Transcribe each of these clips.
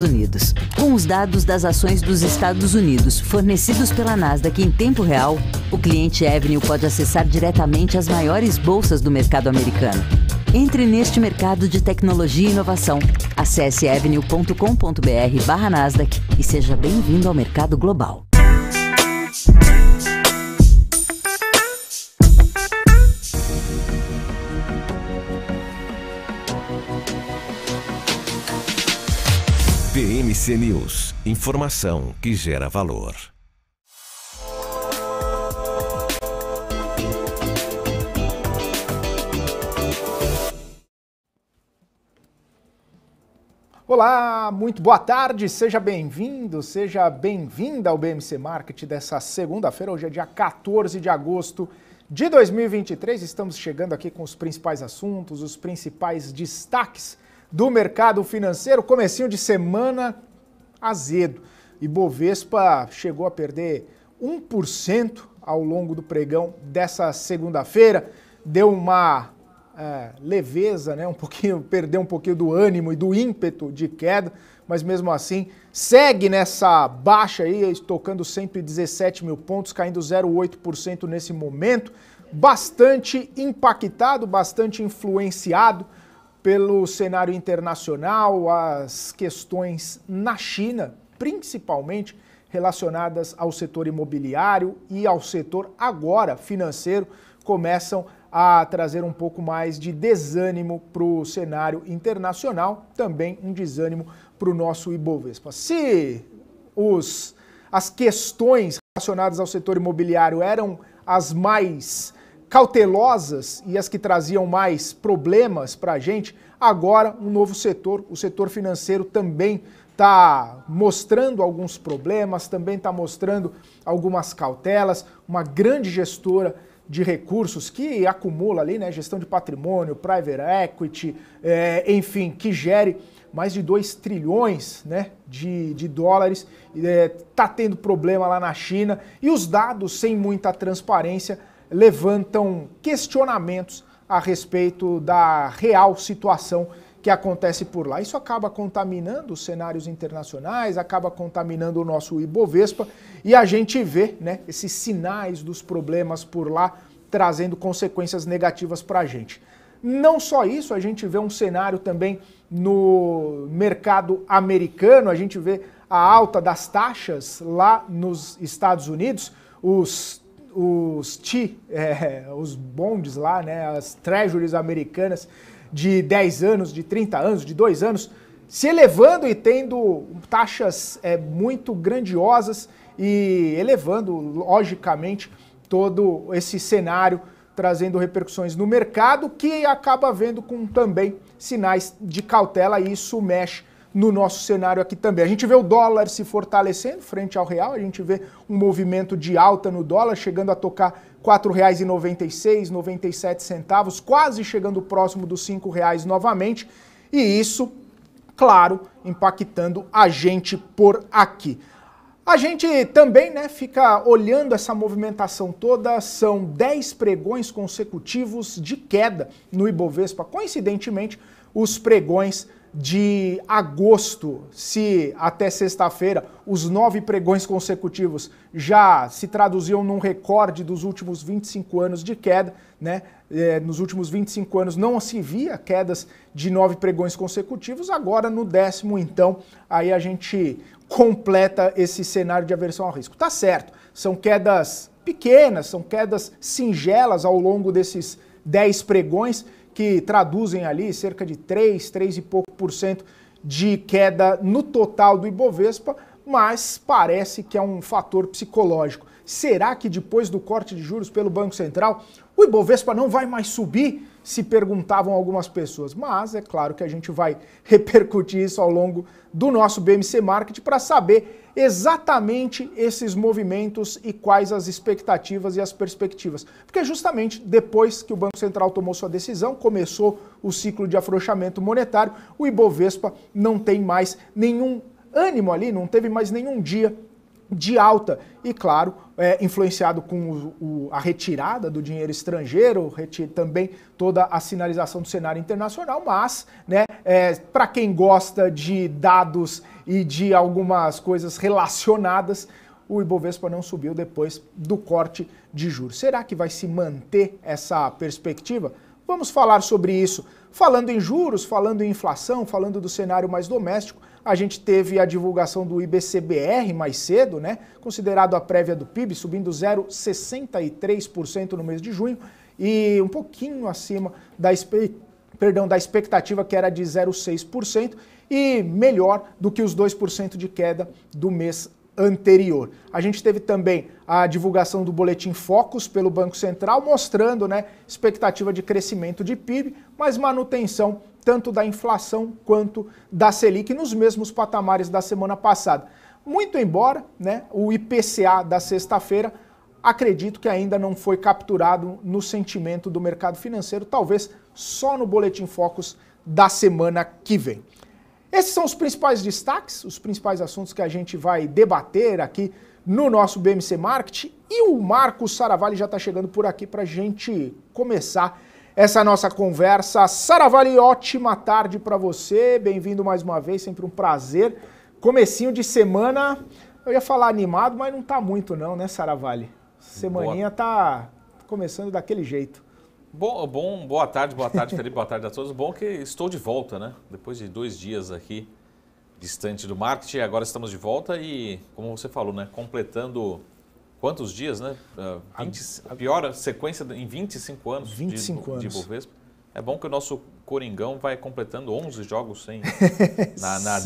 Unidos. Com os dados das ações dos Estados Unidos fornecidos pela Nasdaq em tempo real, o cliente Avenue pode acessar diretamente as maiores bolsas do mercado americano. Entre neste mercado de tecnologia e inovação. Acesse avenue.com.br/Nasdaq e seja bem-vindo ao mercado global. BMC News, informação que gera valor. Olá, muito boa tarde, seja bem-vindo, seja bem-vinda ao BMC Market dessa segunda-feira. Hoje é dia 14 de agosto de 2023, estamos chegando aqui com os principais assuntos, os principais destaques do mercado financeiro. Comecinho de semana azedo. Ibovespa chegou a perder 1% ao longo do pregão dessa segunda-feira. Deu uma leveza, né? Perdeu um pouquinho do ânimo e do ímpeto de queda, mas mesmo assim segue nessa baixa aí, tocando sempre 17 mil pontos, caindo 0,8% nesse momento. Bastante impactado, bastante influenciado pelo cenário internacional, as questões na China, principalmente relacionadas ao setor imobiliário e ao setor agora financeiro, começam a trazer um pouco mais de desânimo para o cenário internacional, também um desânimo para o nosso Ibovespa. Se as questões relacionadas ao setor imobiliário eram as mais cautelosas e as que traziam mais problemas para a gente, agora um novo setor, o setor financeiro, também está mostrando alguns problemas, também está mostrando algumas cautelas, uma grande gestora de recursos que acumula ali, né, gestão de patrimônio, private equity, enfim, que gere mais de 2 trilhões, né, de dólares, está tendo problema lá na China e os dados sem muita transparência levantam questionamentos a respeito da real situação que acontece por lá. Isso acaba contaminando os cenários internacionais, acaba contaminando o nosso Ibovespa e a gente vê, né, esses sinais dos problemas por lá trazendo consequências negativas para a gente. Não só isso, a gente vê um cenário também no mercado americano, a gente vê a alta das taxas lá nos Estados Unidos, os bonds lá, né, as treasuries americanas de 10 anos, de 30 anos, de 2 anos, se elevando e tendo taxas muito grandiosas e elevando, logicamente, todo esse cenário, trazendo repercussões no mercado, que acaba vendo com também sinais de cautela e isso mexe no nosso cenário aqui também. A gente vê o dólar se fortalecendo frente ao real, a gente vê um movimento de alta no dólar, chegando a tocar R$ 4,96, 97 centavos, quase chegando próximo dos R$ 5 novamente, e isso, claro, impactando a gente por aqui. A gente também, né, fica olhando essa movimentação toda, são 10 pregões consecutivos de queda no Ibovespa. Coincidentemente, os pregões de agosto, se até sexta-feira os 9 pregões consecutivos já se traduziam num recorde dos últimos 25 anos de queda, né? Nos últimos 25 anos não se via quedas de 9 pregões consecutivos, agora no 10º, então, aí a gente completa esse cenário de aversão ao risco. Tá certo, são quedas pequenas, são quedas singelas ao longo desses 10 pregões, que traduzem ali cerca de 3 e pouco por cento de queda no total do Ibovespa, mas parece que é um fator psicológico. Será que depois do corte de juros pelo Banco Central, o Ibovespa não vai mais subir? Se perguntavam algumas pessoas, mas é claro que a gente vai repercutir isso ao longo do nosso BMC Market para saber exatamente esses movimentos e quais as expectativas e as perspectivas. Porque justamente depois que o Banco Central tomou sua decisão, começou o ciclo de afrouxamento monetário, o Ibovespa não tem mais nenhum ânimo ali, não teve mais nenhum dia de alta e, claro, influenciado com a retirada do dinheiro estrangeiro, também toda a sinalização do cenário internacional, mas, né, para quem gosta de dados e de algumas coisas relacionadas, o Ibovespa não subiu depois do corte de juros. Será que vai se manter essa perspectiva? Vamos falar sobre isso. Falando em juros, falando em inflação, falando do cenário mais doméstico, a gente teve a divulgação do IBCBR mais cedo, né? Considerado a prévia do PIB, subindo 0,63% no mês de junho e um pouquinho acima da expectativa, que era de 0,6%, e melhor do que os 2% de queda do mês anterior. A gente teve também a divulgação do boletim Focus pelo Banco Central, mostrando, né, expectativa de crescimento de PIB, mas manutenção tanto da inflação quanto da Selic nos mesmos patamares da semana passada. Muito embora, né, o IPCA da sexta-feira, acredito que ainda não foi capturado no sentimento do mercado financeiro, talvez só no boletim Focus da semana que vem. Esses são os principais destaques, os principais assuntos que a gente vai debater aqui no nosso BMC Market. E o Marcos Saravalli já está chegando por aqui para a gente começar essa nossa conversa. Saravalli, ótima tarde para você, bem-vindo mais uma vez, sempre um prazer. Comecinho de semana, eu ia falar animado, mas não está muito não, né, Saravalli? Semaninha tá começando daquele jeito. Boa tarde, Felipe, boa tarde a todos. Bom que estou de volta, né? Depois de 2 dias aqui distante do marketing, agora estamos de volta e, como você falou, né? Completando quantos dias, né? A pior sequência em 25 anos 25 anos de Ibovespa. É bom que o nosso Coringão vai completando 11 jogos sem na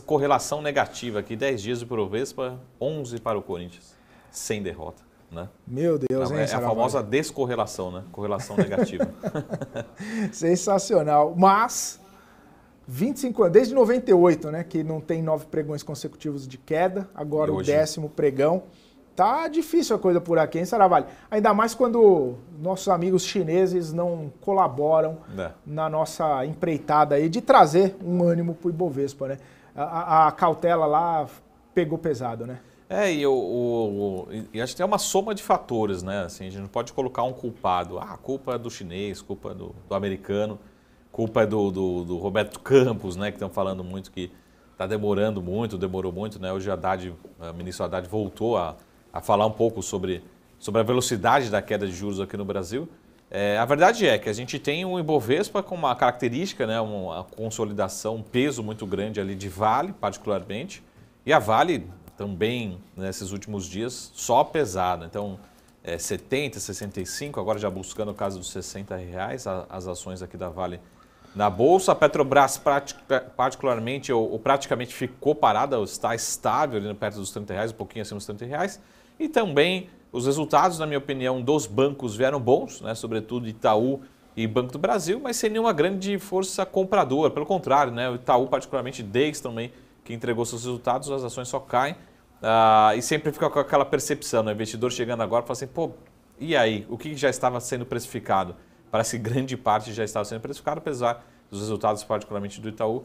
correlação negativa aqui, 10 dias de Ibovespa, 11 para o Corinthians, sem derrota. Né? Meu Deus, hein, é a famosa descorrelação, né? Correlação negativa. Sensacional. Mas, 25 anos, desde 98, né? Que não tem 9 pregões consecutivos de queda, agora o 10º pregão. Tá difícil a coisa por aqui, hein, Saravalli? Ainda mais quando nossos amigos chineses não colaboram na nossa empreitada aí de trazer um ânimo pro Ibovespa, né? A cautela lá pegou pesado, né? E acho que é uma soma de fatores, né? Assim, a gente não pode colocar um culpado. A culpa é do chinês, culpa do americano, culpa é do Roberto Campos, né? Que estão falando muito que está demorou muito, né? Hoje o ministro Haddad voltou a falar um pouco sobre a velocidade da queda de juros aqui no Brasil. A verdade é que a gente tem um Ibovespa com uma característica, né? Uma consolidação, um peso muito grande ali de Vale, particularmente, e a Vale também, nesses últimos dias, só pesada. Então, 70, 65, agora já buscando o caso dos R$60, as ações aqui da Vale na Bolsa. A Petrobras, particularmente, ou praticamente ficou parada, está estável ali perto dos R$30, um pouquinho acima dos R$30. E também os resultados, na minha opinião, dos bancos vieram bons, né? Sobretudo Itaú e Banco do Brasil, mas sem nenhuma grande força compradora. Pelo contrário, né? O Itaú, particularmente, desde também que entregou seus resultados, as ações só caem. E sempre fica com aquela percepção, né? O investidor chegando agora fala assim, pô, e aí? O que já estava sendo precificado? Parece que grande parte já estava sendo precificado, apesar dos resultados, particularmente do Itaú,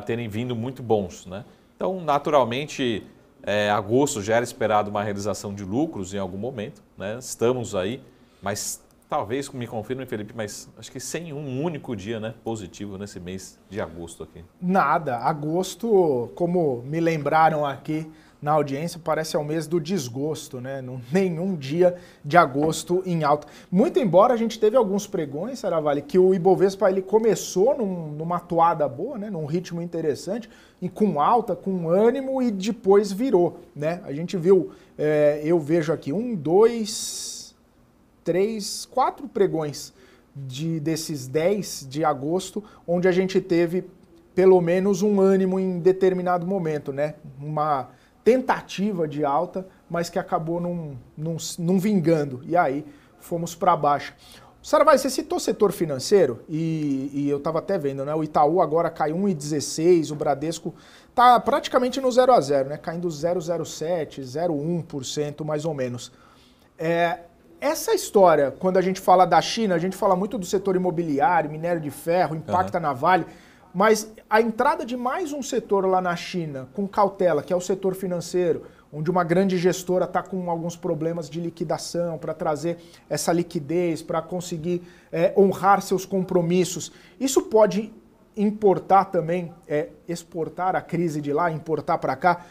terem vindo muito bons, né? Então, naturalmente, agosto já era esperado uma realização de lucros em algum momento, né? Estamos aí, mas talvez me confirme, Felipe, mas acho que sem um único dia, né, positivo nesse mês de agosto aqui. Nada. Agosto, como me lembraram aqui na audiência, parece o mês do desgosto, né? Nenhum dia de agosto em alta. Muito embora a gente teve alguns pregões, Saravalli, que o Ibovespa ele começou numa toada boa, né? Num ritmo interessante, e com alta, com ânimo, e depois virou, né? A gente viu, eu vejo aqui 1, 2, 3, 4 pregões desses 10 de agosto, onde a gente teve pelo menos um ânimo em determinado momento, né? Uma tentativa de alta, mas que acabou não vingando. E aí fomos para baixo. Saravalli, você citou setor financeiro e eu estava até vendo, né? O Itaú agora cai 1,16, o Bradesco está praticamente no 0 a 0, né? Caindo 0,07, 0,1% mais ou menos. Essa história, quando a gente fala da China, a gente fala muito do setor imobiliário, minério de ferro, impacta na Vale. Mas a entrada de mais um setor lá na China, com cautela, que é o setor financeiro, onde uma grande gestora está com alguns problemas de liquidação para trazer essa liquidez, para conseguir honrar seus compromissos, isso pode importar também, exportar a crise de lá, importar para cá,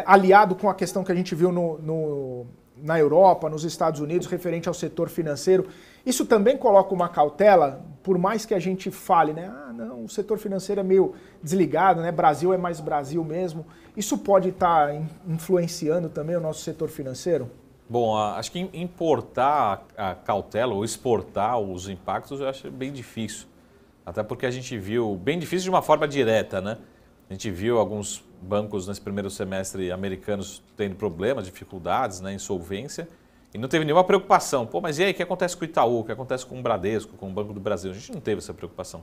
aliado com a questão que a gente viu na Europa, nos Estados Unidos, referente ao setor financeiro. Isso também coloca uma cautela, por mais que a gente fale, né? Ah, não, o setor financeiro é meio desligado, né? Brasil é mais Brasil mesmo. Isso pode estar influenciando também o nosso setor financeiro? Bom, acho que importar a cautela ou exportar os impactos eu acho bem difícil. Até porque a gente viu, bem difícil de uma forma direta, né? A gente viu alguns bancos nesse primeiro semestre americanos tendo problemas, dificuldades, né, insolvência, e não teve nenhuma preocupação. Pô, mas e aí, o que acontece com o Itaú, o que acontece com o Bradesco, com o Banco do Brasil? A gente não teve essa preocupação.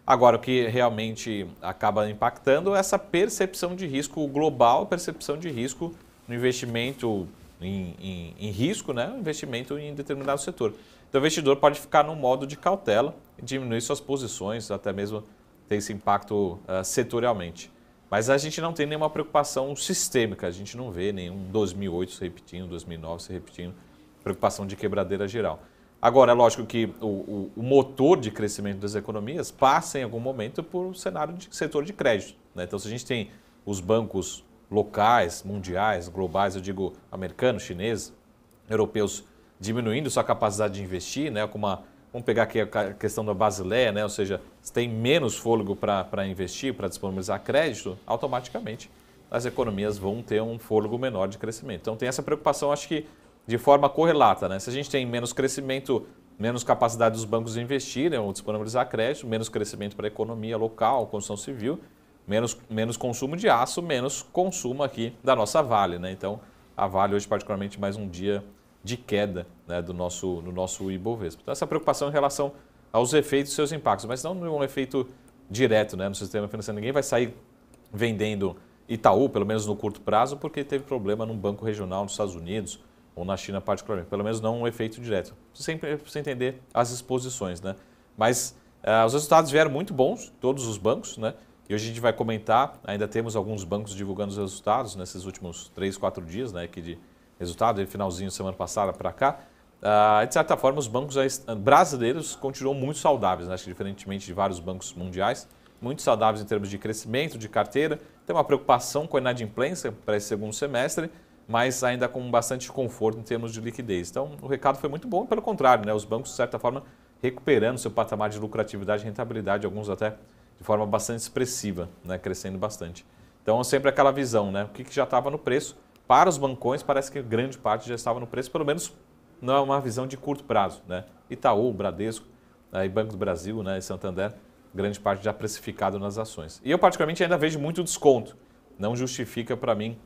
Agora, o que realmente acaba impactando é essa percepção de risco global, percepção de risco no investimento em risco, né, o investimento em determinado setor. Então, o investidor pode ficar num modo de cautela, diminuir suas posições, até mesmo ter esse impacto setorialmente. Mas a gente não tem nenhuma preocupação sistêmica, a gente não vê nenhum 2008 se repetindo, 2009 se repetindo, preocupação de quebradeira geral. Agora, é lógico que o motor de crescimento das economias passa em algum momento por um cenário de setor de crédito, né? Então, se a gente tem os bancos locais, mundiais, globais, eu digo americanos, chineses, europeus, diminuindo sua capacidade de investir, né, vamos pegar aqui a questão da Basileia, né? Ou seja, se tem menos fôlego para investir, para disponibilizar crédito, automaticamente as economias vão ter um fôlego menor de crescimento. Então tem essa preocupação, acho que de forma correlata, né? Se a gente tem menos crescimento, menos capacidade dos bancos de investirem ou disponibilizar crédito, menos crescimento para a economia local, construção civil, menos consumo de aço, menos consumo aqui da nossa Vale, né? Então a Vale hoje particularmente mais um dia de queda, né, do nosso Ibovespa. Então, essa preocupação em relação aos efeitos e seus impactos, mas não um efeito direto, né, no sistema financeiro. Ninguém vai sair vendendo Itaú, pelo menos no curto prazo, porque teve problema num banco regional nos Estados Unidos ou na China particularmente. Pelo menos não um efeito direto. Sempre precisa entender as exposições, né? Mas os resultados vieram muito bons, todos os bancos, né? E hoje a gente vai comentar, ainda temos alguns bancos divulgando os resultados nesses últimos 3, 4 dias, né, aqui de resultado, finalzinho de semana passada para cá. De certa forma, os bancos brasileiros continuam muito saudáveis, né? Acho que diferentemente de vários bancos mundiais, muito saudáveis em termos de crescimento, de carteira. Tem uma preocupação com a inadimplência para esse segundo semestre, mas ainda com bastante conforto em termos de liquidez. Então, o recado foi muito bom, pelo contrário, né? Os bancos, de certa forma, recuperando seu patamar de lucratividade e rentabilidade, alguns até de forma bastante expressiva, né? Crescendo bastante. Então, sempre aquela visão, né? O que já estava no preço. Para os bancões, parece que grande parte já estava no preço, pelo menos não é uma visão de curto prazo, né? Itaú, Bradesco, e Banco do Brasil, né, e Santander, grande parte já precificado nas ações. E eu, particularmente, ainda vejo muito desconto. Não justifica para mim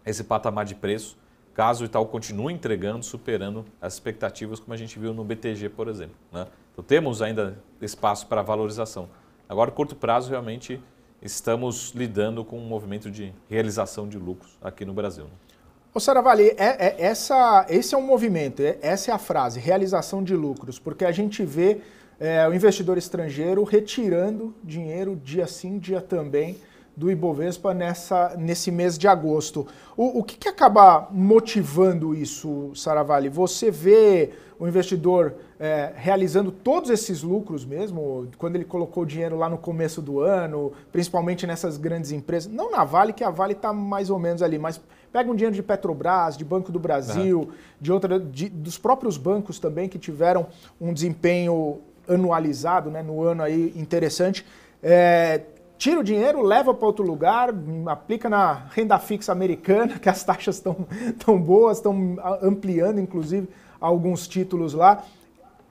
esse patamar de preço, caso o Itaú continue entregando, superando as expectativas, como a gente viu no BTG, por exemplo, né? Então, temos ainda espaço para valorização. Agora, curto prazo, realmente estamos lidando com um movimento de realização de lucros aqui no Brasil. Ô Saravalli, esse é um movimento, essa é a frase, realização de lucros, porque a gente vê o investidor estrangeiro retirando dinheiro dia sim, dia também do Ibovespa nesse mês de agosto. O que acaba motivando isso, Saravalli? Você vê o investidor realizando todos esses lucros mesmo, quando ele colocou o dinheiro lá no começo do ano, principalmente nessas grandes empresas, não na Vale, que a Vale está mais ou menos ali, mas pega um dinheiro de Petrobras, de Banco do Brasil, dos próprios bancos também que tiveram um desempenho anualizado, né, no ano aí interessante, tira o dinheiro, leva para outro lugar, aplica na renda fixa americana, que as taxas estão boas, estão ampliando, inclusive, alguns títulos lá.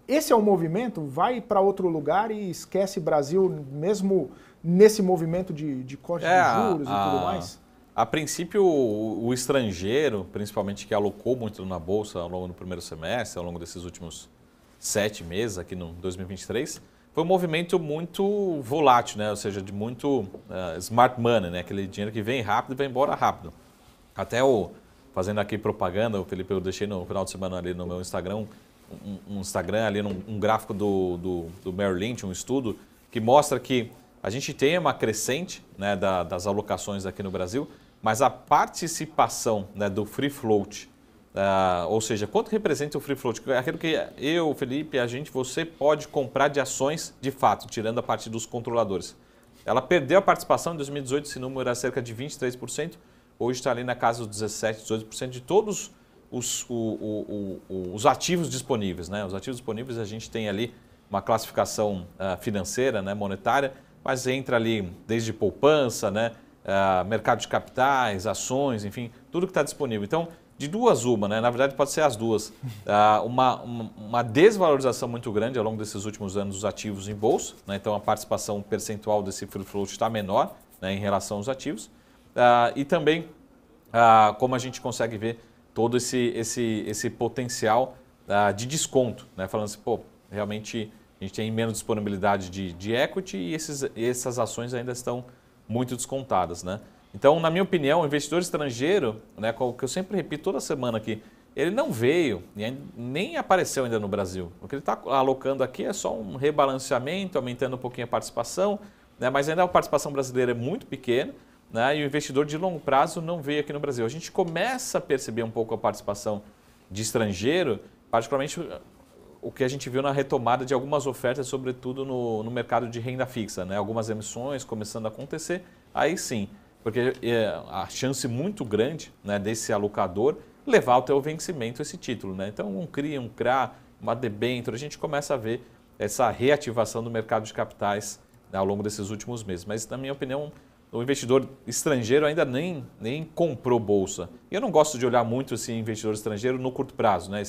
Esse é o movimento? Vai para outro lugar e esquece Brasil, mesmo nesse movimento de corte de juros e tudo mais? A princípio, o estrangeiro, principalmente que alocou muito na Bolsa ao longo do primeiro semestre, ao longo desses últimos 7 meses aqui no 2023, foi um movimento muito volátil, né? Ou seja, de muito smart money, né? Aquele dinheiro que vem rápido e vai embora rápido. Até fazendo aqui propaganda, Felipe, eu deixei no final de semana ali no meu Instagram, um Instagram ali, um gráfico do Merrill Lynch, um estudo que mostra que a gente tem uma crescente, né, das alocações aqui no Brasil, mas a participação, né, do free float, ou seja, quanto representa o free float? Aquilo que eu, Felipe, você pode comprar de ações de fato, tirando a parte dos controladores. Ela perdeu a participação em 2018, esse número era cerca de 23%, hoje está ali na casa dos 17%, 18% de todos os ativos disponíveis, né? Os ativos disponíveis a gente tem ali uma classificação financeira, né, monetária, mas entra ali desde poupança, né, mercado de capitais, ações, enfim, tudo que está disponível. Então, de duas uma, né? Na verdade pode ser as duas. Uma desvalorização muito grande ao longo desses últimos anos dos ativos em bolsa, né? Então a participação percentual desse free float está menor, né, em relação aos ativos. E também, como a gente consegue ver, todo esse potencial de desconto, né? Falando assim, pô, realmente a gente tem menos disponibilidade de equity e essas ações ainda estão muito descontadas, né? Então, na minha opinião, o investidor estrangeiro, né, o que eu sempre repito toda semana aqui, ele não veio e nem apareceu ainda no Brasil. O que ele está alocando aqui é só um rebalanceamento, aumentando um pouquinho a participação, né, mas ainda a participação brasileira é muito pequena, né, e o investidor de longo prazo não veio aqui no Brasil. A gente começa a perceber um pouco a participação de estrangeiro, particularmente o que a gente viu na retomada de algumas ofertas, sobretudo no mercado de renda fixa, né, algumas emissões começando a acontecer, aí sim. Porque a chance muito grande, né, desse alocador levar ao teu vencimento esse título, né? Então, um CRI, um CRA, uma debênture, a gente começa a ver essa reativação do mercado de capitais, né, ao longo desses últimos meses. Mas, na minha opinião, o investidor estrangeiro ainda nem comprou bolsa. E eu não gosto de olhar muito esse investidor estrangeiro no curto prazo, né?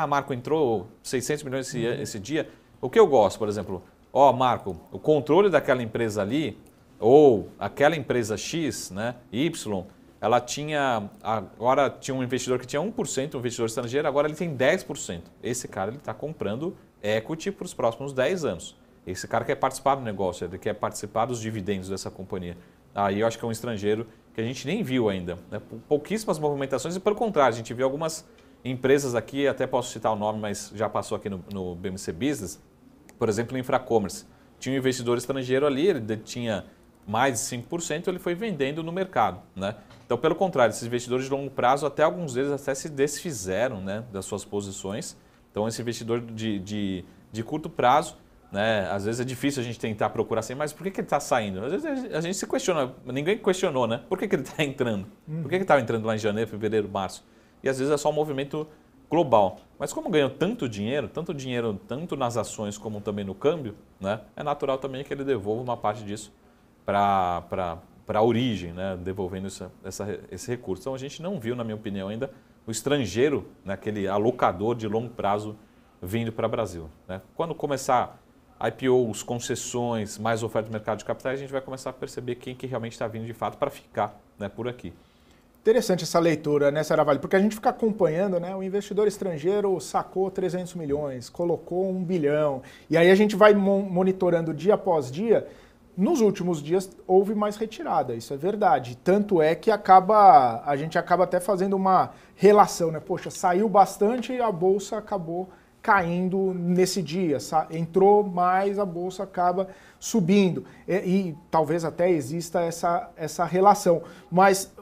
Marco, entrou 600 milhões esse dia. O que eu gosto, por exemplo, Marco, o controle daquela empresa ali, ou aquela empresa X, né, Y, agora tinha um investidor que tinha 1%, um investidor estrangeiro, agora ele tem 10%. Esse cara está comprando equity para os próximos 10 anos. Esse cara quer participar do negócio, ele quer participar dos dividendos dessa companhia. Aí eu acho que é um estrangeiro que a gente nem viu ainda, né? Pouquíssimas movimentações e, pelo contrário, a gente viu algumas empresas aqui, até posso citar o nome, mas já passou aqui no BMC Business, por exemplo, no Infracommerce. Tinha um investidor estrangeiro ali, ele tinha mais de 5%, ele foi vendendo no mercado, né? Então, pelo contrário, esses investidores de longo prazo, até alguns deles até se desfizeram, né, das suas posições. Então, esse investidor de curto prazo, né, às vezes é difícil a gente tentar procurar assim, mas por que ele está saindo? Às vezes a gente se questiona, ninguém questionou, né? Por que ele está entrando? Por que ele estava entrando lá em janeiro, fevereiro, março? E às vezes é só um movimento global. Mas como ganhou tanto dinheiro tanto nas ações como também no câmbio, né, é natural também que ele devolva uma parte disso para a origem, né, devolvendo esse recurso. Então a gente não viu, na minha opinião, ainda o estrangeiro, né, aquele alocador de longo prazo vindo para o Brasil, né? Quando começar IPOs, concessões, mais oferta do mercado de capitais, a gente vai começar a perceber quem que realmente está vindo de fato para ficar, né, por aqui. Interessante essa leitura, né, Saravalli? Porque a gente fica acompanhando, né? O investidor estrangeiro sacou 300 milhões, colocou 1 bilhão, e aí a gente vai monitorando dia após dia. Nos últimos dias houve mais retirada, isso é verdade. Tanto é que a gente acaba até fazendo uma relação, né? Poxa, saiu bastante e a bolsa acabou caindo nesse dia. Entrou mais, a bolsa acaba subindo. E talvez até exista essa relação. Mas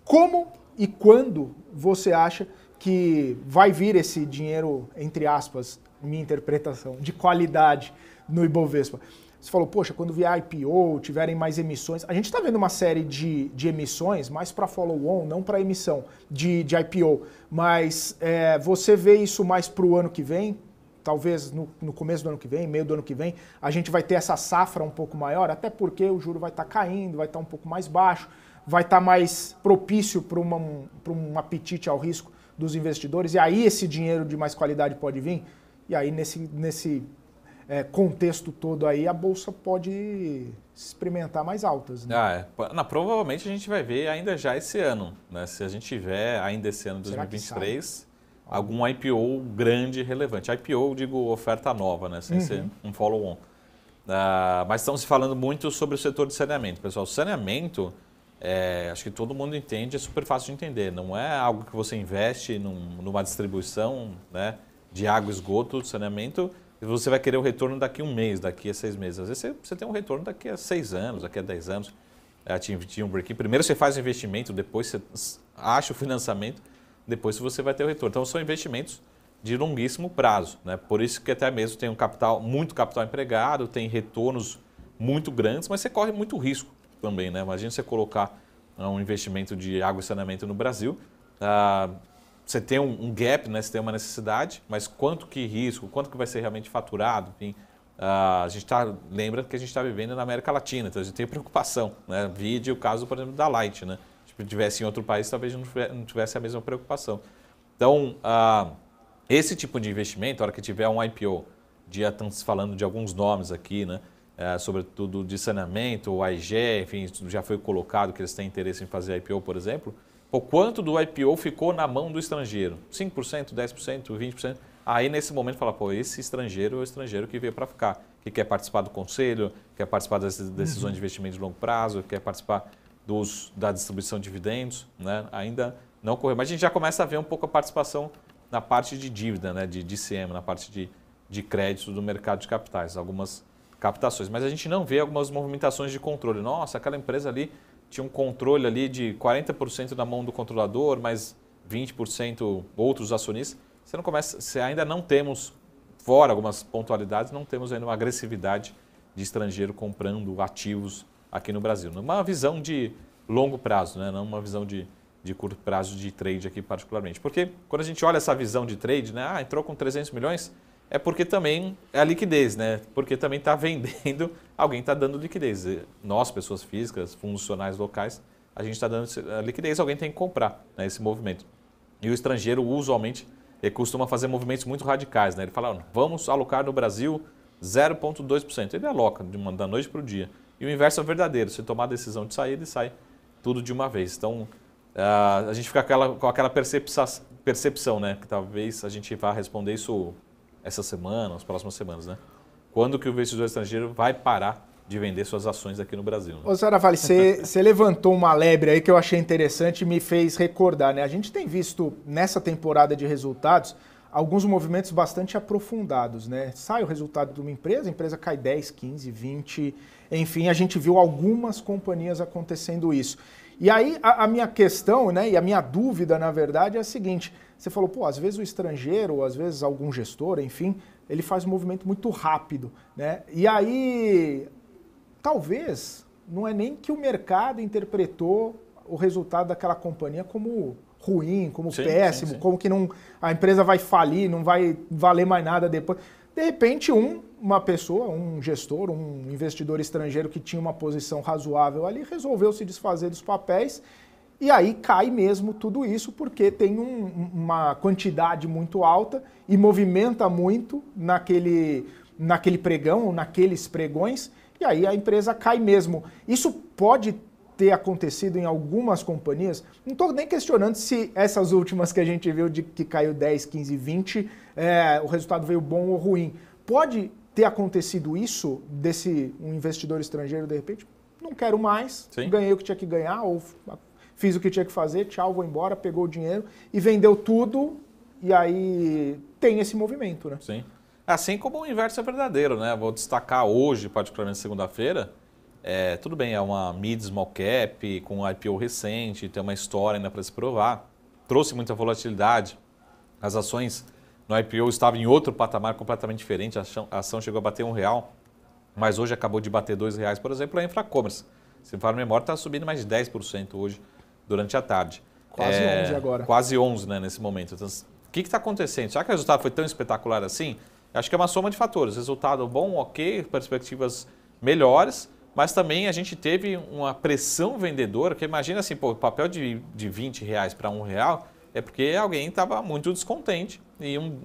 como e quando você acha que vai vir esse dinheiro, entre aspas, minha interpretação, de qualidade no Ibovespa? Você falou, poxa, quando vier IPO, tiverem mais emissões. A gente está vendo uma série de emissões, mais para follow-on, não para emissão de IPO. Mas você vê isso mais para o ano que vem? Talvez no começo do ano que vem, meio do ano que vem, a gente vai ter essa safra um pouco maior, até porque o juro vai estar caindo, vai estar um pouco mais baixo, vai estar mais propício para um apetite ao risco dos investidores. E aí esse dinheiro de mais qualidade pode vir. E aí nesse contexto todo aí, a bolsa pode experimentar mais altas, né? Provavelmente a gente vai ver ainda já esse ano, né? Se a gente tiver ainda esse ano de 2023, algum IPO grande e relevante. IPO, digo, oferta nova, né? Sem ser um follow-on. Mas estamos falando muito sobre o setor de saneamento. Pessoal, saneamento, acho que todo mundo entende, é super fácil de entender. Não é algo que você investe numa distribuição, né, de água e esgoto, saneamento. você vai querer o retorno daqui a um mês, daqui a 6 meses. Às vezes você tem um retorno daqui a 6 anos, daqui a 10 anos. Atingir um break. Primeiro você faz o investimento, depois você acha o financiamento, depois você vai ter o retorno. Então são investimentos de longuíssimo prazo, né? Por isso que até mesmo tem muito capital empregado, tem retornos muito grandes, mas você corre muito risco também, né? Imagina você colocar um investimento de água e saneamento no Brasil, você tem um gap, né? Você tem uma necessidade, mas quanto que risco, quanto que vai ser realmente faturado, enfim. A gente lembra que a gente está vivendo na América Latina, então a gente tem preocupação, né? Vide o caso, por exemplo, da Light, né? Se tivesse em outro país, talvez não tivesse a mesma preocupação. Então, esse tipo de investimento, a hora que tiver um IPO, estamos falando de alguns nomes aqui, né? Sobretudo de saneamento, o AIG, enfim, já foi colocado que eles têm interesse em fazer IPO, por exemplo. O quanto do IPO ficou na mão do estrangeiro? 5%, 10%, 20%? Aí, nesse momento, fala, esse estrangeiro é o estrangeiro que veio para ficar, que quer participar do conselho, quer participar das decisões de investimento de longo prazo, quer participar da distribuição de dividendos, né? Ainda não correu. Mas a gente já começa a ver um pouco a participação na parte de dívida, né? De DCM, na parte de crédito do mercado de capitais, algumas captações. Mas a gente não vê algumas movimentações de controle. Nossa, aquela empresa ali tinha um controle ali de 40% na mão do controlador, mais 20% outros acionistas. Você ainda não temos, fora algumas pontualidades, não temos ainda uma agressividade de estrangeiro comprando ativos aqui no Brasil. Numa visão de longo prazo, né? Não uma visão de curto prazo de trade aqui particularmente. Porque quando a gente olha essa visão de trade, né? Entrou com 300 milhões, é porque também é a liquidez, né? Porque também está vendendo, alguém está dando liquidez. Nós, pessoas físicas, funcionais locais, a gente está dando liquidez, alguém tem que comprar, né, esse movimento. E o estrangeiro, usualmente, ele costuma fazer movimentos muito radicais, né? Ele fala, vamos alocar no Brasil 0,2%. Ele aloca da noite para o dia. E o inverso é verdadeiro. Se tomar a decisão de sair, ele sai tudo de uma vez. Então, a gente fica com aquela percepção, né? Que talvez a gente vá responder isso essa semana, nas próximas semanas, né? Quando que o investidor estrangeiro vai parar de vender suas ações aqui no Brasil? Né? Ô, Saravalli, você levantou uma lebre aí que eu achei interessante e me fez recordar, né? A gente tem visto nessa temporada de resultados alguns movimentos bastante aprofundados, né? Sai o resultado de uma empresa, a empresa cai 10, 15, 20, enfim, a gente viu algumas companhias acontecendo isso. E aí a minha questão, né, e a minha dúvida, na verdade, é a seguinte: você falou, às vezes o estrangeiro, ou às vezes algum gestor, enfim, ele faz um movimento muito rápido, né? E aí, talvez, não é nem que o mercado interpretou o resultado daquela companhia como ruim, como péssimo, sim. Como que a empresa vai falir, não vai valer mais nada depois. De repente, uma pessoa, um gestor, um investidor estrangeiro que tinha uma posição razoável ali, resolveu se desfazer dos papéis e aí cai mesmo tudo isso porque tem uma quantidade muito alta e movimenta muito naquele pregão, ou naqueles pregões, e aí a empresa cai mesmo. Isso pode ter acontecido em algumas companhias. Não estou nem questionando se essas últimas que a gente viu de que caiu 10, 15, 20, o resultado veio bom ou ruim. Pode ter acontecido isso um investidor estrangeiro, de repente, não quero mais, sim, ganhei o que tinha que ganhar, ou fiz o que tinha que fazer, tchau, vou embora, pegou o dinheiro e vendeu tudo, e aí tem esse movimento, né? Sim. Assim como o inverso é verdadeiro, né? Vou destacar hoje, particularmente segunda-feira, tudo bem, é uma mid-small cap, com um IPO recente, tem uma história ainda para se provar, trouxe muita volatilidade, as ações no IPO estavam em outro patamar completamente diferente, a ação chegou a bater R$1, mas hoje acabou de bater R$2, por exemplo, a Infracommerce. Se for a memória, está subindo mais de 10% hoje, durante a tarde. Quase 11 agora. Quase 11, né, nesse momento. Então, o que está acontecendo? Será que o resultado foi tão espetacular assim? Acho que é uma soma de fatores. Resultado bom, ok, perspectivas melhores, mas também a gente teve uma pressão vendedora, que imagina assim, o papel de R$20 para R$1 é porque alguém estava muito descontente e um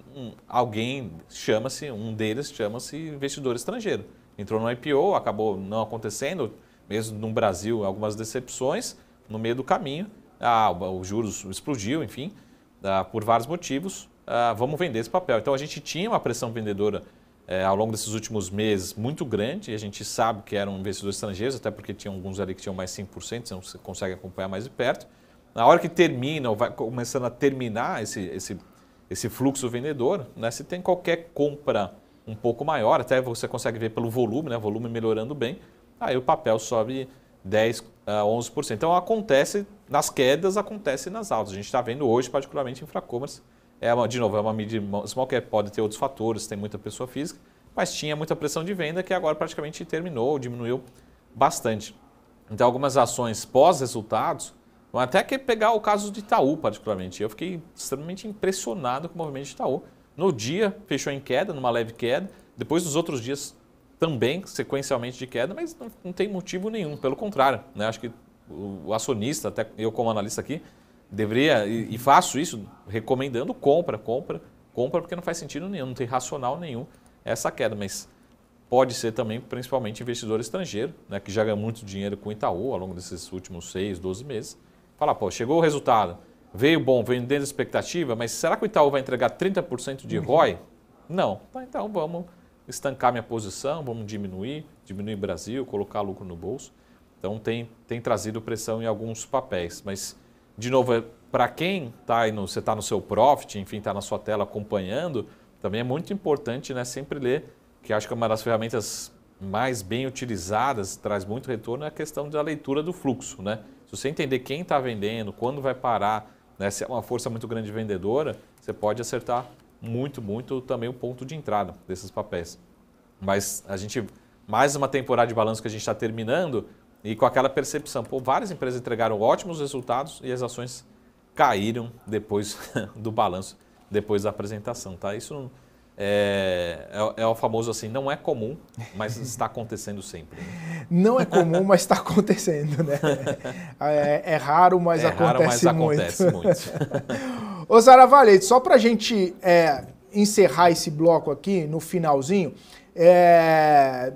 deles chama-se investidor estrangeiro. Entrou no IPO, acabou não acontecendo, mesmo no Brasil, algumas decepções no meio do caminho. Os juros explodiu, enfim, por vários motivos. Vamos vender esse papel. Então a gente tinha uma pressão vendedora ao longo desses últimos meses muito grande, e a gente sabe que eram investidores estrangeiros, até porque tinha alguns ali que tinham mais 5%, então você consegue acompanhar mais de perto. Na hora que termina, ou vai começando a terminar esse fluxo vendedor, né, se tem qualquer compra um pouco maior, até você consegue ver pelo volume, né? Volume melhorando bem, aí o papel sobe 10% a 11%. Então acontece nas quedas, acontece nas altas. A gente está vendo hoje, particularmente em Infracommerce, de novo, é uma mídia small cap, pode ter outros fatores, tem muita pessoa física, mas tinha muita pressão de venda que agora praticamente terminou, diminuiu bastante. Então algumas ações pós-resultados, vão até que pegar o caso de Itaú particularmente. Eu fiquei extremamente impressionado com o movimento de Itaú. No dia fechou em queda, numa leve queda, depois dos outros dias também sequencialmente de queda, mas não tem motivo nenhum, pelo contrário, né? Acho que o acionista, até eu como analista aqui, deveria, e faço isso, recomendando compra, porque não faz sentido nenhum, não tem racional nenhum essa queda, mas pode ser também, principalmente, investidor estrangeiro, né, que já ganha muito dinheiro com Itaú ao longo desses últimos 6, 12 meses. Fala, pô, chegou o resultado, veio bom, veio dentro da expectativa, mas será que o Itaú vai entregar 30% de ROI? Não. Então vamos estancar minha posição, vamos diminuir Brasil, colocar lucro no bolso. Então tem trazido pressão em alguns papéis, mas, de novo, para quem está aí, você está no seu profit, enfim, está na sua tela acompanhando, também é muito importante, né, sempre ler, que acho que é uma das ferramentas mais bem utilizadas, traz muito retorno, é a questão da leitura do fluxo, né? Se você entender quem está vendendo, quando vai parar, né, se é uma força muito grande vendedora, você pode acertar muito também o ponto de entrada desses papéis. Mas a gente, mais uma temporada de balanço que a gente está terminando e com aquela percepção, pô, várias empresas entregaram ótimos resultados e as ações caíram depois do balanço, depois da apresentação, tá? Isso é o famoso assim, não é comum, mas está acontecendo sempre. Não é comum, mas está acontecendo, né? É raro, mas acontece muito. Ô Saravalete, só para a gente encerrar esse bloco aqui no finalzinho,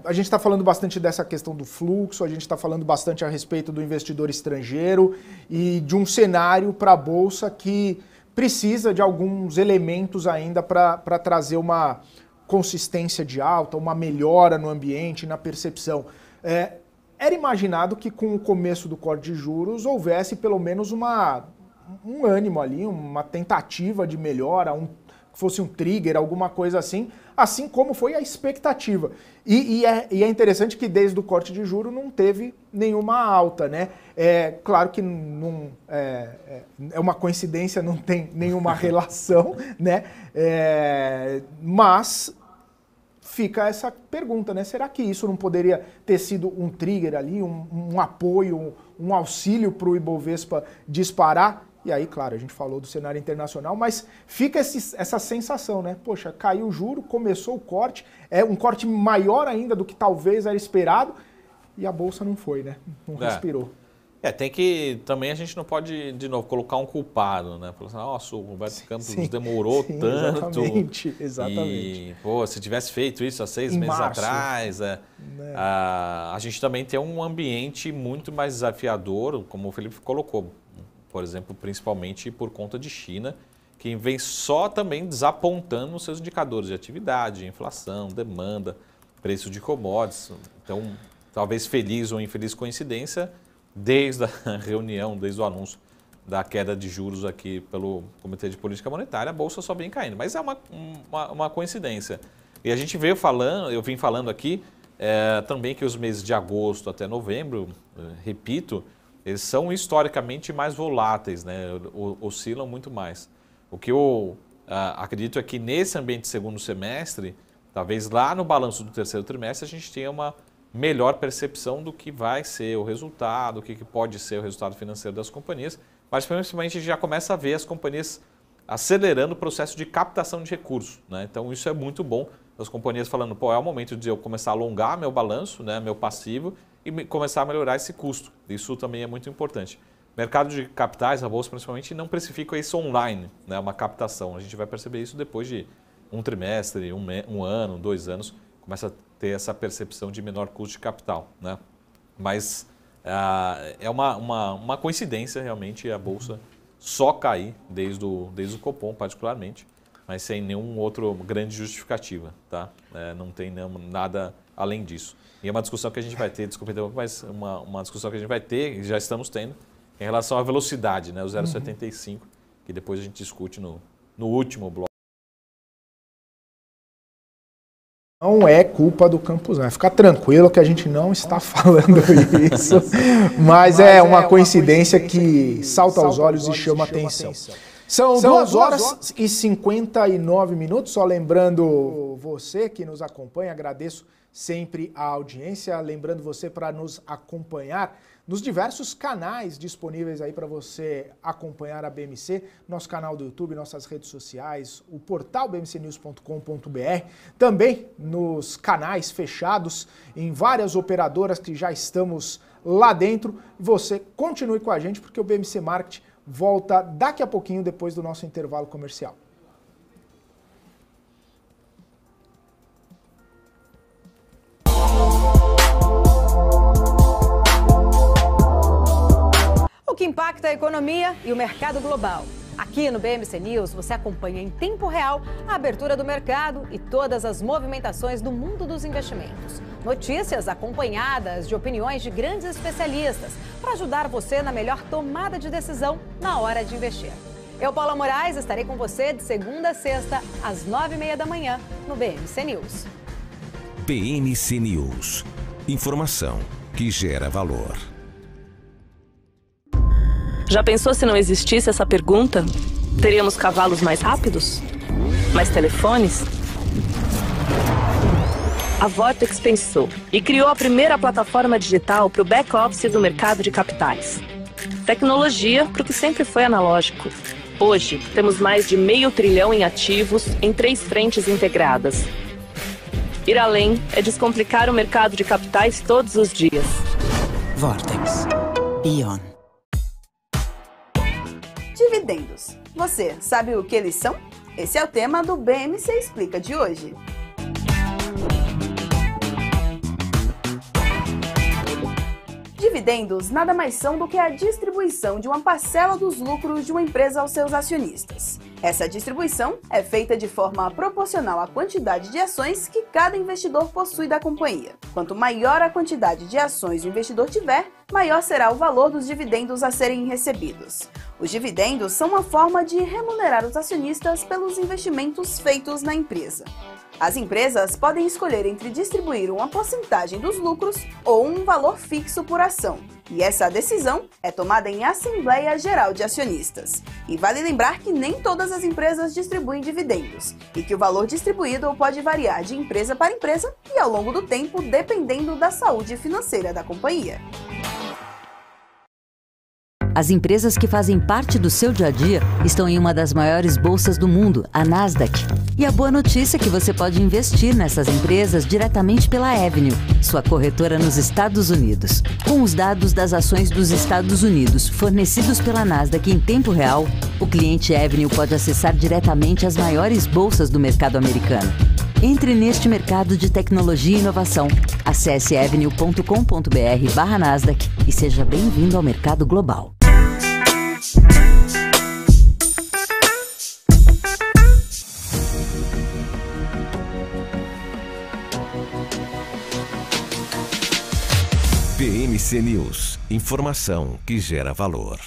a gente está falando bastante dessa questão do fluxo, a gente está falando bastante a respeito do investidor estrangeiro e de um cenário para a Bolsa que precisa de alguns elementos ainda para trazer uma consistência de alta, uma melhora no ambiente, na percepção. Era imaginado que com o começo do corte de juros houvesse pelo menos um ânimo ali, uma tentativa de melhora, que fosse um trigger, alguma coisa assim como foi a expectativa. E é interessante que desde o corte de juros não teve nenhuma alta, né? Claro que não, é uma coincidência, não tem nenhuma relação, né? Mas fica essa pergunta, né? Será que isso não poderia ter sido um trigger ali, um apoio, um auxílio para o Ibovespa disparar? E aí, claro, a gente falou do cenário internacional, mas fica essa sensação, né? Poxa, caiu o juro, começou o corte, um corte maior ainda do que talvez era esperado, e a Bolsa não foi, né? Não respirou. Tem que, também a gente não pode, de novo, colocar um culpado, né? Falar assim, nossa, o Roberto Campos demorou tanto. Exatamente. E, pô, se tivesse feito isso há 6 meses atrás, a gente também tem um ambiente muito mais desafiador, como o Felipe colocou. Por exemplo, principalmente por conta de China, que vem só também desapontando os seus indicadores de atividade, inflação, demanda, preço de commodities. Então, talvez feliz ou infeliz coincidência, desde a reunião, desde o anúncio da queda de juros aqui pelo Comitê de Política Monetária, a Bolsa só vem caindo. Mas é uma coincidência. E a gente veio falando, eu vim falando aqui também que os meses de agosto até novembro, repito, eles são historicamente mais voláteis, né? Oscilam muito mais. O que eu acredito é que nesse ambiente de segundo semestre, talvez lá no balanço do terceiro trimestre, a gente tenha uma melhor percepção do que vai ser o resultado, o que pode ser o resultado financeiro das companhias, mas principalmente a gente já começa a ver as companhias acelerando o processo de captação de recursos, né? Então isso é muito bom, as companhias falando, pô, é o momento de eu começar a alongar meu balanço, né, meu passivo, e começar a melhorar esse custo. Isso também é muito importante. Mercado de capitais, a Bolsa principalmente, não precifica isso online, né, uma captação. A gente vai perceber isso depois de um trimestre, um ano, 2 anos, começa a ter essa percepção de menor custo de capital, né? Mas é uma coincidência realmente a Bolsa só cair desde o Copom, particularmente, mas sem nenhum outro grande justificativa, tá? Não tem nada além disso. E é uma discussão que a gente vai ter, desculpa, mas uma discussão que a gente vai ter, e já estamos tendo, em relação à velocidade, né? O 0,75, que depois a gente discute no último bloco. Não é culpa do Campos Neto. Fica tranquilo que a gente não está falando isso, mas é uma coincidência que salta aos olhos e chama atenção. São 2 horas e 59 minutos, só lembrando você que nos acompanha, agradeço sempre a audiência, lembrando você para nos acompanhar nos diversos canais disponíveis aí para você acompanhar a BMC, nosso canal do YouTube, nossas redes sociais, o portal bmcnews.com.br, também nos canais fechados em várias operadoras que já estamos lá dentro. Você continue com a gente porque o BMC Market volta daqui a pouquinho depois do nosso intervalo comercial. O que impacta a economia e o mercado global. Aqui no BMC News você acompanha em tempo real a abertura do mercado e todas as movimentações do mundo dos investimentos. Notícias acompanhadas de opiniões de grandes especialistas para ajudar você na melhor tomada de decisão na hora de investir. Eu, Paula Moraes, estarei com você de segunda a sexta às 9h30 da manhã no BMC News. BMC News. Informação que gera valor. Já pensou se não existisse essa pergunta? Teríamos cavalos mais rápidos? Mais telefones? A Vortex pensou e criou a primeira plataforma digital para o back-office do mercado de capitais. Tecnologia para o que sempre foi analógico. Hoje, temos mais de R$500 bilhão em ativos em 3 frentes integradas. Ir além é descomplicar o mercado de capitais todos os dias. Vortex. Beyond. Dividendos. Você sabe o que eles são? Esse é o tema do BMC Explica de hoje. Dividendos nada mais são do que a distribuição de uma parcela dos lucros de uma empresa aos seus acionistas. Essa distribuição é feita de forma proporcional à quantidade de ações que cada investidor possui da companhia. Quanto maior a quantidade de ações o investidor tiver, maior será o valor dos dividendos a serem recebidos. Os dividendos são uma forma de remunerar os acionistas pelos investimentos feitos na empresa. As empresas podem escolher entre distribuir uma porcentagem dos lucros ou um valor fixo por ação. E essa decisão é tomada em Assembleia Geral de Acionistas. E vale lembrar que nem todas as empresas distribuem dividendos, e que o valor distribuído pode variar de empresa para empresa e ao longo do tempo, dependendo da saúde financeira da companhia. As empresas que fazem parte do seu dia a dia estão em uma das maiores bolsas do mundo, a Nasdaq. E a boa notícia é que você pode investir nessas empresas diretamente pela Avenue, sua corretora nos Estados Unidos. Com os dados das ações dos Estados Unidos fornecidos pela Nasdaq em tempo real, o cliente Avenue pode acessar diretamente as maiores bolsas do mercado americano. Entre neste mercado de tecnologia e inovação. Acesse avenue.com.br/Nasdaq e seja bem-vindo ao mercado global. BMC News. Informação que gera valor.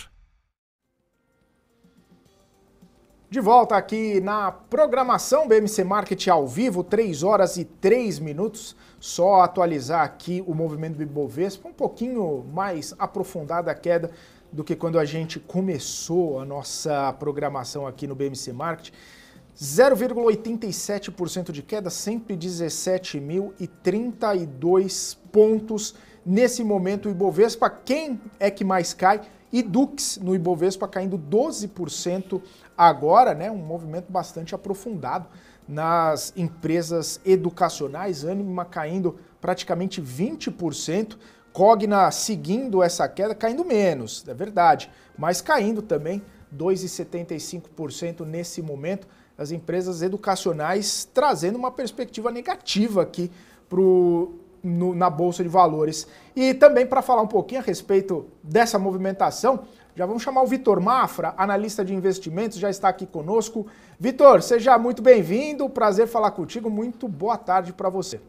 De volta aqui na programação BMC Market ao vivo, 3 horas e 3 minutos. Só atualizar aqui o movimento do Ibovespa, um pouquinho mais aprofundada a queda do que quando a gente começou a nossa programação aqui no BMC Market. 0,87% de queda, 117.032 pontos. Nesse momento o Ibovespa, quem é que mais cai? Dux no Ibovespa caindo 12% agora, né? Um movimento bastante aprofundado nas empresas educacionais, Ânima caindo praticamente 20%, Cogna seguindo essa queda, caindo menos, é verdade, mas caindo também 2,75% nesse momento. As empresas educacionais trazendo uma perspectiva negativa aqui na Bolsa de Valores. E também para falar um pouquinho a respeito dessa movimentação, já vamos chamar o Vitor Mafra, analista de investimentos, já está aqui conosco. Vitor, seja muito bem-vindo, prazer falar contigo, muito boa tarde para você.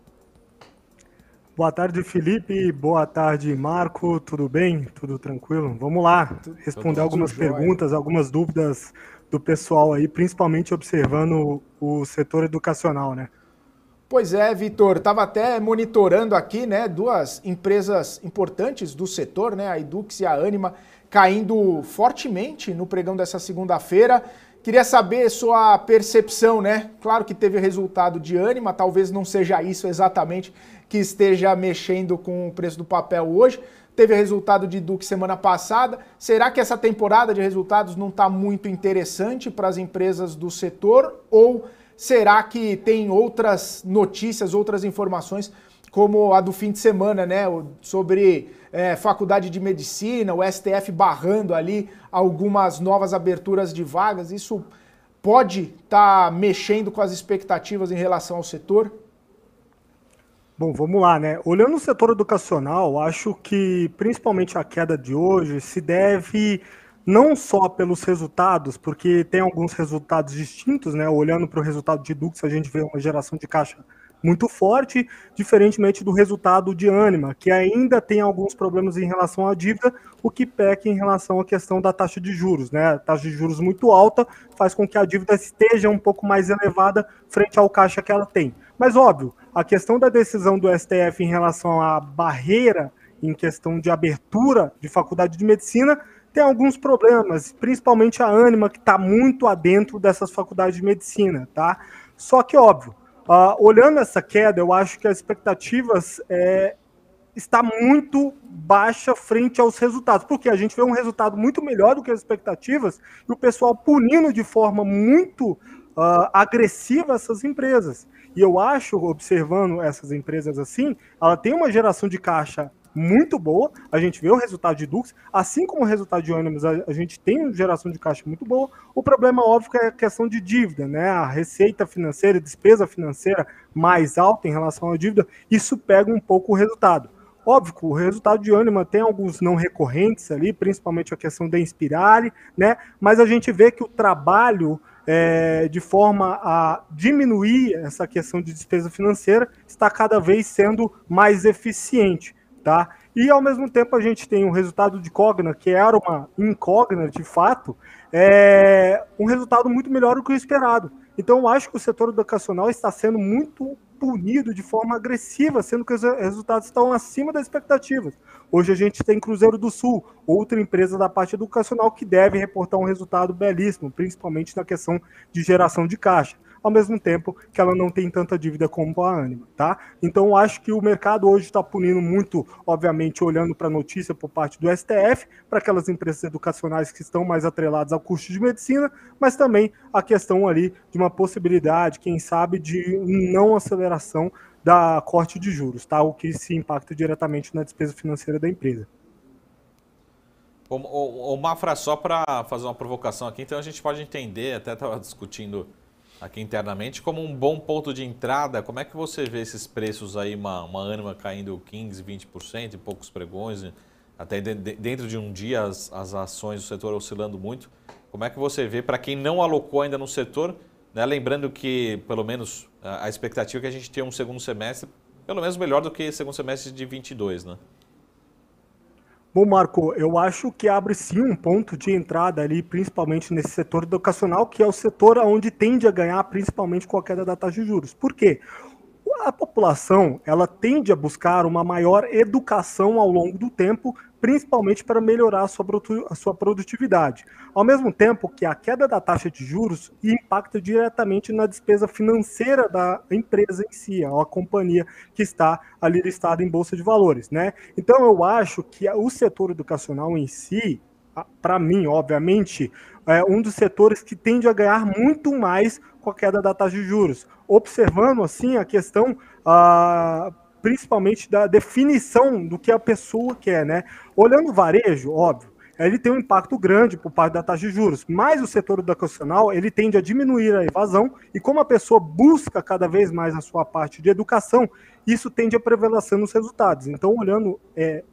Boa tarde, Felipe, boa tarde, Marco, tudo bem? Tudo tranquilo? Vamos lá, responder algumas perguntas, algumas dúvidas do pessoal aí, principalmente observando o setor educacional, né? Pois é, Vitor, estava até monitorando aqui, né, duas empresas importantes do setor, né, a Yduqs e a Ânima, caindo fortemente no pregão dessa segunda-feira. Queria saber sua percepção, né? Claro que teve resultado de Ânima, talvez não seja isso exatamente que esteja mexendo com o preço do papel hoje. Teve resultado de Yduqs semana passada. Será que essa temporada de resultados não está muito interessante para as empresas do setor? Ou será que tem outras notícias, outras informações, como a do fim de semana, né? Sobre faculdade de medicina, o STF barrando ali algumas novas aberturas de vagas. Isso pode estar mexendo com as expectativas em relação ao setor? Bom, vamos lá, né? Olhando o setor educacional, acho que principalmente a queda de hoje se deve não só pelos resultados, porque tem alguns resultados distintos, né? Olhando para o resultado de Yduqs, a gente vê uma geração de caixa muito forte, diferentemente do resultado de Ânima, que ainda tem alguns problemas em relação à dívida, o que peca em relação à questão da taxa de juros, né? A taxa de juros muito alta faz com que a dívida esteja um pouco mais elevada frente ao caixa que ela tem. Mas, óbvio, a questão da decisão do STF em relação à barreira em questão de abertura de faculdade de medicina tem alguns problemas, principalmente a Ânima, que está muito adentro dessas faculdades de medicina, tá? Só que, óbvio, olhando essa queda, eu acho que as expectativas está muito baixa frente aos resultados, porque a gente vê um resultado muito melhor do que as expectativas e o pessoal punindo de forma muito agressiva essas empresas. E eu acho, observando essas empresas assim, ela tem uma geração de caixa muito boa, a gente vê o resultado de Yduqs, assim como o resultado de Ânima, a gente tem uma geração de caixa muito boa. O problema, óbvio, é a questão de dívida, né? A receita financeira, despesa financeira mais alta em relação à dívida, isso pega um pouco o resultado. Óbvio que o resultado de Ânima tem alguns não recorrentes ali, principalmente a questão da Inspirali, né? Mas a gente vê que o trabalho de forma a diminuir essa questão de despesa financeira está cada vez sendo mais eficiente. Tá? E ao mesmo tempo a gente tem um resultado de Cogna, que era uma incógnita de fato, um resultado muito melhor do que o esperado. Então eu acho que o setor educacional está sendo muito punido de forma agressiva, sendo que os resultados estão acima das expectativas. Hoje a gente tem Cruzeiro do Sul, outra empresa da parte educacional que deve reportar um resultado belíssimo, principalmente na questão de geração de caixa, ao mesmo tempo que ela não tem tanta dívida como a Ânima, tá? Então eu acho que o mercado hoje está punindo muito, obviamente, olhando para a notícia por parte do STF, para aquelas empresas educacionais que estão mais atreladas ao custo de medicina, mas também a questão ali de uma possibilidade, quem sabe, de não aceleração da corte de juros, tá? O que se impacta diretamente na despesa financeira da empresa. O Mafra, só para fazer uma provocação aqui, então a gente pode entender, até estava discutindo aqui internamente, como um bom ponto de entrada. Como é que você vê esses preços aí, uma Ânima caindo 15%, 20% em poucos pregões, até dentro de um dia as ações do setor oscilando muito. Como é que você vê, para quem não alocou ainda no setor, né, lembrando que pelo menos a expectativa é que a gente tenha um segundo semestre, pelo menos melhor do que o segundo semestre de 22, né? Bom, Marco, eu acho que abre sim um ponto de entrada ali, principalmente nesse setor educacional, que é o setor onde tende a ganhar, principalmente com a queda da taxa de juros. Por quê? A população, ela tende a buscar uma maior educação ao longo do tempo, principalmente para melhorar a sua produtividade. Ao mesmo tempo que a queda da taxa de juros impacta diretamente na despesa financeira da empresa em si, a companhia que está ali listada em Bolsa de Valores, né? Então eu acho que o setor educacional em si, para mim, obviamente, é um dos setores que tende a ganhar muito mais com a queda da taxa de juros. Observando, assim, a questão principalmente da definição do que a pessoa quer, né? Olhando o varejo, óbvio, ele tem um impacto grande por parte da taxa de juros, mas o setor educacional, ele tende a diminuir a evasão, e como a pessoa busca cada vez mais a sua parte de educação, isso tende a prevalecer nos resultados. Então, olhando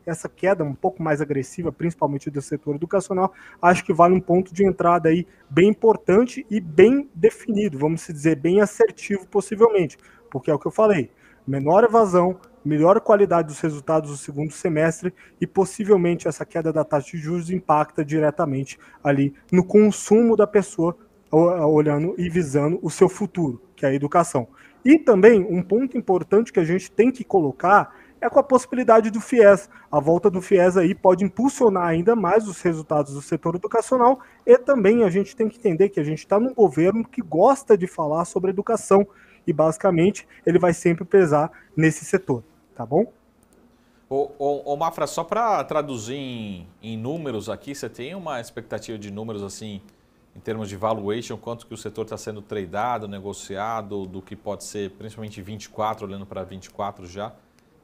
essa queda um pouco mais agressiva, principalmente do setor educacional, acho que vale um ponto de entrada aí bem importante e bem definido, vamos dizer, bem assertivo possivelmente, porque é o que eu falei, menor evasão, melhor qualidade dos resultados do segundo semestre e possivelmente essa queda da taxa de juros impacta diretamente ali no consumo da pessoa, olhando e visando o seu futuro, que é a educação. E também um ponto importante que a gente tem que colocar é com a possibilidade do FIES. A volta do FIES aí pode impulsionar ainda mais os resultados do setor educacional, e também a gente tem que entender que a gente está num governo que gosta de falar sobre educação e basicamente ele vai sempre pesar nesse setor, tá bom? Ô Mafra, só para traduzir em números aqui, você tem uma expectativa de números assim, em termos de valuation, quanto que o setor está sendo tradeado, negociado, do que pode ser, principalmente 24, olhando para 24 já?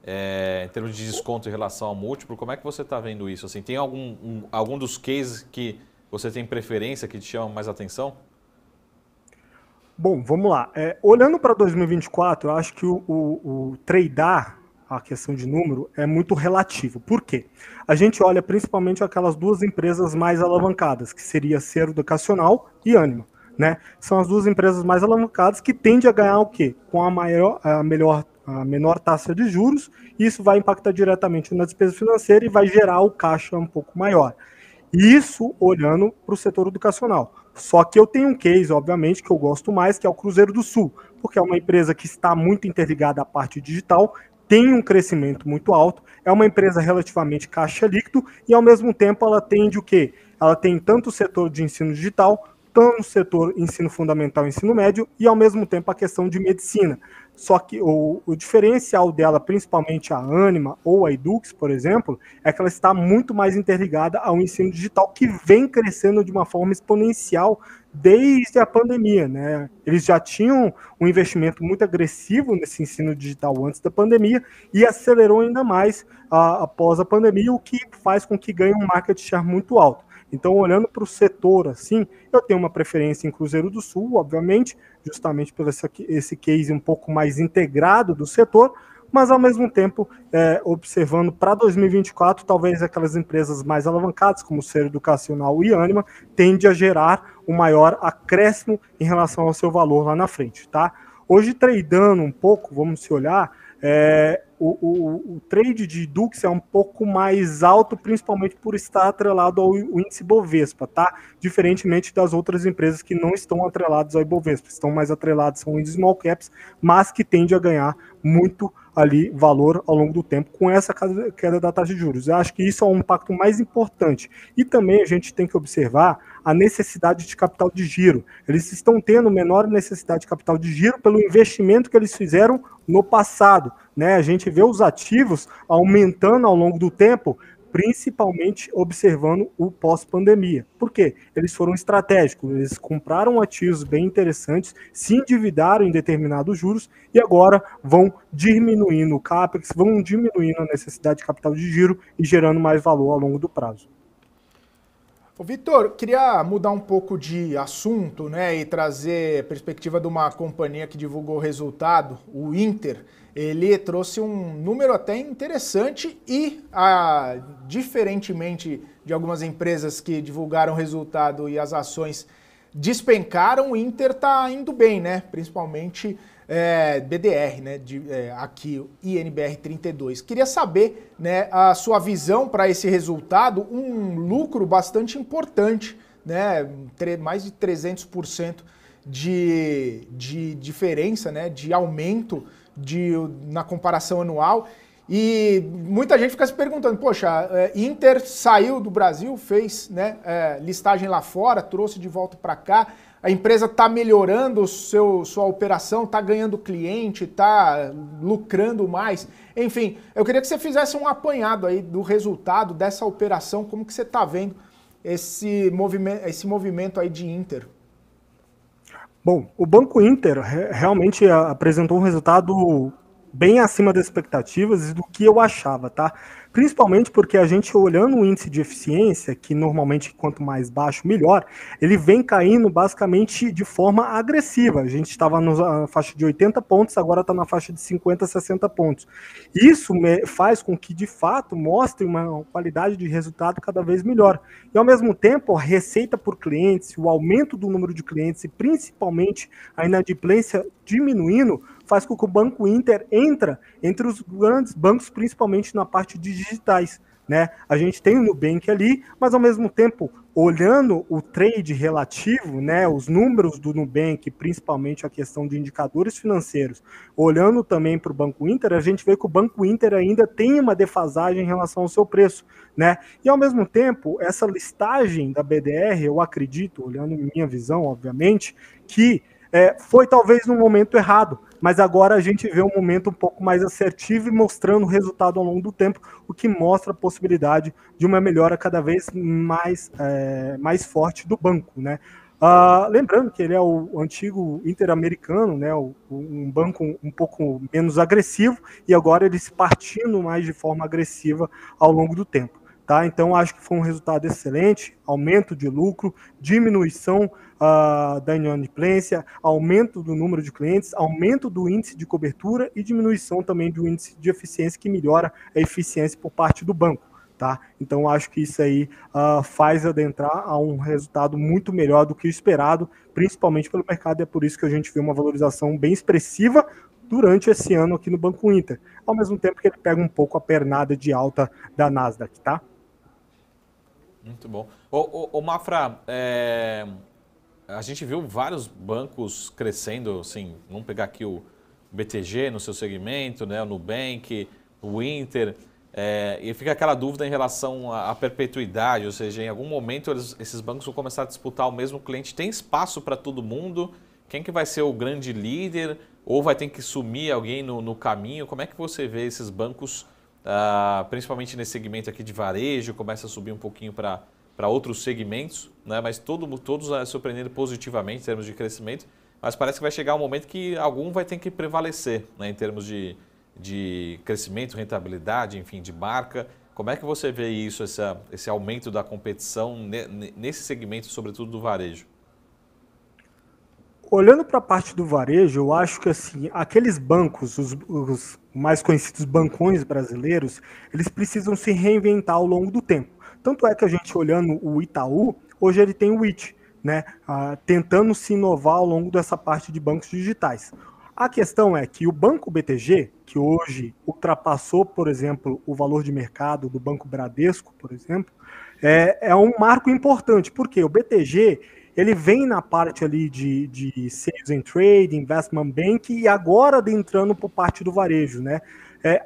Em termos de desconto em relação ao múltiplo, como é que você está vendo isso? Assim, tem algum dos cases que você tem preferência, que te chama mais atenção? Bom, vamos lá. Olhando para 2024, eu acho que o tradear, a questão de número, é muito relativo. Por quê? A gente olha principalmente aquelas duas empresas mais alavancadas, que seria Ser Educacional e Ânima, né? São as duas empresas mais alavancadas que tendem a ganhar o quê? Com a menor taxa de juros, e isso vai impactar diretamente na despesa financeira e vai gerar o caixa um pouco maior. Isso olhando para o setor educacional. Só que eu tenho um case, obviamente, que eu gosto mais, que é o Cruzeiro do Sul, porque é uma empresa que está muito interligada à parte digital, tem um crescimento muito alto, é uma empresa relativamente caixa líquido e, ao mesmo tempo, ela tende o quê? Ela tem tanto o setor de ensino digital, tanto o setor ensino fundamental e ensino médio e, ao mesmo tempo, a questão de medicina. Só que o diferencial dela, principalmente a Ânima ou a Edux, por exemplo, é que ela está muito mais interligada ao ensino digital, que vem crescendo de uma forma exponencial desde a pandemia, né? Eles já tinham um investimento muito agressivo nesse ensino digital antes da pandemia e acelerou ainda mais após a pandemia, o que faz com que ganhe um market share muito alto. Então, olhando para o setor, assim, eu tenho uma preferência em Cruzeiro do Sul, obviamente, justamente por esse case um pouco mais integrado do setor, mas, ao mesmo tempo, observando para 2024, talvez aquelas empresas mais alavancadas, como o Ser Educacional e Ânima, tende a gerar um maior acréscimo em relação ao seu valor lá na frente, tá? Hoje, tradando um pouco, vamos se olhar, o trade de Dux é um pouco mais alto, principalmente por estar atrelado ao índice Bovespa, tá? Diferentemente das outras empresas que não estão atreladas ao Ibovespa, estão mais atreladas ao índice Small Caps, mas que tende a ganhar muito ali valor ao longo do tempo com essa queda da taxa de juros. Eu acho que isso é um impacto mais importante. E também a gente tem que observar a necessidade de capital de giro. Eles estão tendo menor necessidade de capital de giro pelo investimento que eles fizeram no passado, né? A gente vê os ativos aumentando ao longo do tempo, principalmente observando o pós-pandemia. Por quê? Eles foram estratégicos, eles compraram ativos bem interessantes, se endividaram em determinados juros e agora vão diminuindo o CAPEX, vão diminuindo a necessidade de capital de giro e gerando mais valor ao longo do prazo. Ô Vitor, queria mudar um pouco de assunto, né, e trazer a perspectiva de uma companhia que divulgou o resultado, o Inter. Ele trouxe um número até interessante e, diferentemente de algumas empresas que divulgaram o resultado e as ações despencaram, o Inter está indo bem, né? Principalmente BDR, né? Aqui, INBR 32. Queria saber, né, a sua visão para esse resultado, um lucro bastante importante, né? Mais de 300% de diferença, né? De aumento na comparação anual. E muita gente fica se perguntando, poxa, Inter saiu do Brasil, fez, né, listagem lá fora, trouxe de volta para cá, a empresa está melhorando sua operação, está ganhando cliente, está lucrando mais. Enfim, eu queria que você fizesse um apanhado aí do resultado dessa operação, como que você está vendo esse movimento aí de Inter? Bom, o Banco Inter realmente apresentou um resultado bem acima das expectativas e do que eu achava, tá? Principalmente porque a gente olhando o índice de eficiência, que normalmente quanto mais baixo, melhor, ele vem caindo basicamente de forma agressiva. A gente estava na faixa de 80 pontos, agora está na faixa de 50, 60 pontos. Isso faz com que, de fato, mostre uma qualidade de resultado cada vez melhor. E, ao mesmo tempo, a receita por clientes, o aumento do número de clientes e, principalmente, a inadimplência diminuindo, faz com que o Banco Inter entra entre os grandes bancos, principalmente na parte de digitais, né? A gente tem o Nubank ali, mas ao mesmo tempo olhando o trade relativo, né, os números do Nubank, principalmente a questão de indicadores financeiros, olhando também para o Banco Inter, a gente vê que o Banco Inter ainda tem uma defasagem em relação ao seu preço, né? E ao mesmo tempo, essa listagem da BDR, eu acredito, olhando minha visão, obviamente, que foi talvez no momento errado, mas agora a gente vê um momento um pouco mais assertivo e mostrando o resultado ao longo do tempo, o que mostra a possibilidade de uma melhora cada vez mais forte do banco, né? Lembrando que ele é o antigo Interamericano, né, um banco um pouco menos agressivo, e agora ele se partindo mais de forma agressiva ao longo do tempo. Tá? Então, acho que foi um resultado excelente, aumento de lucro, diminuição da inadimplência, aumento do número de clientes, aumento do índice de cobertura e diminuição também do índice de eficiência, que melhora a eficiência por parte do banco. Tá? Então, acho que isso aí faz adentrar a um resultado muito melhor do que o esperado, principalmente pelo mercado, e é por isso que a gente vê uma valorização bem expressiva durante esse ano aqui no Banco Inter, ao mesmo tempo que ele pega um pouco a pernada de alta da Nasdaq, tá? Muito bom. Ô Mafra, a gente viu vários bancos crescendo, assim, vamos pegar aqui o BTG no seu segmento, né, o Nubank, o Inter, e fica aquela dúvida em relação à perpetuidade, ou seja, em algum momento esses bancos vão começar a disputar o mesmo cliente. Tem espaço para todo mundo? Quem que vai ser o grande líder? Ou vai ter que sumir alguém no caminho? Como é que você vê esses bancos, principalmente nesse segmento aqui de varejo, começa a subir um pouquinho para outros segmentos, né? Mas todos surpreendendo positivamente em termos de crescimento, mas parece que vai chegar um momento que algum vai ter que prevalecer, né, em termos de crescimento, rentabilidade, enfim, de marca. Como é que você vê isso, esse aumento da competição nesse segmento, sobretudo do varejo? Olhando para a parte do varejo, eu acho que assim, aqueles bancos, os mais conhecidos bancões brasileiros, eles precisam se reinventar ao longo do tempo. Tanto é que a gente olhando o Itaú, hoje ele tem o IT, né, tentando se inovar ao longo dessa parte de bancos digitais. A questão é que o Banco BTG, que hoje ultrapassou, por exemplo, o valor de mercado do Banco Bradesco, por exemplo, é um marco importante, porque o BTG ele vem na parte ali de Sales and Trade, Investment Bank, e agora adentrando por parte do varejo, né?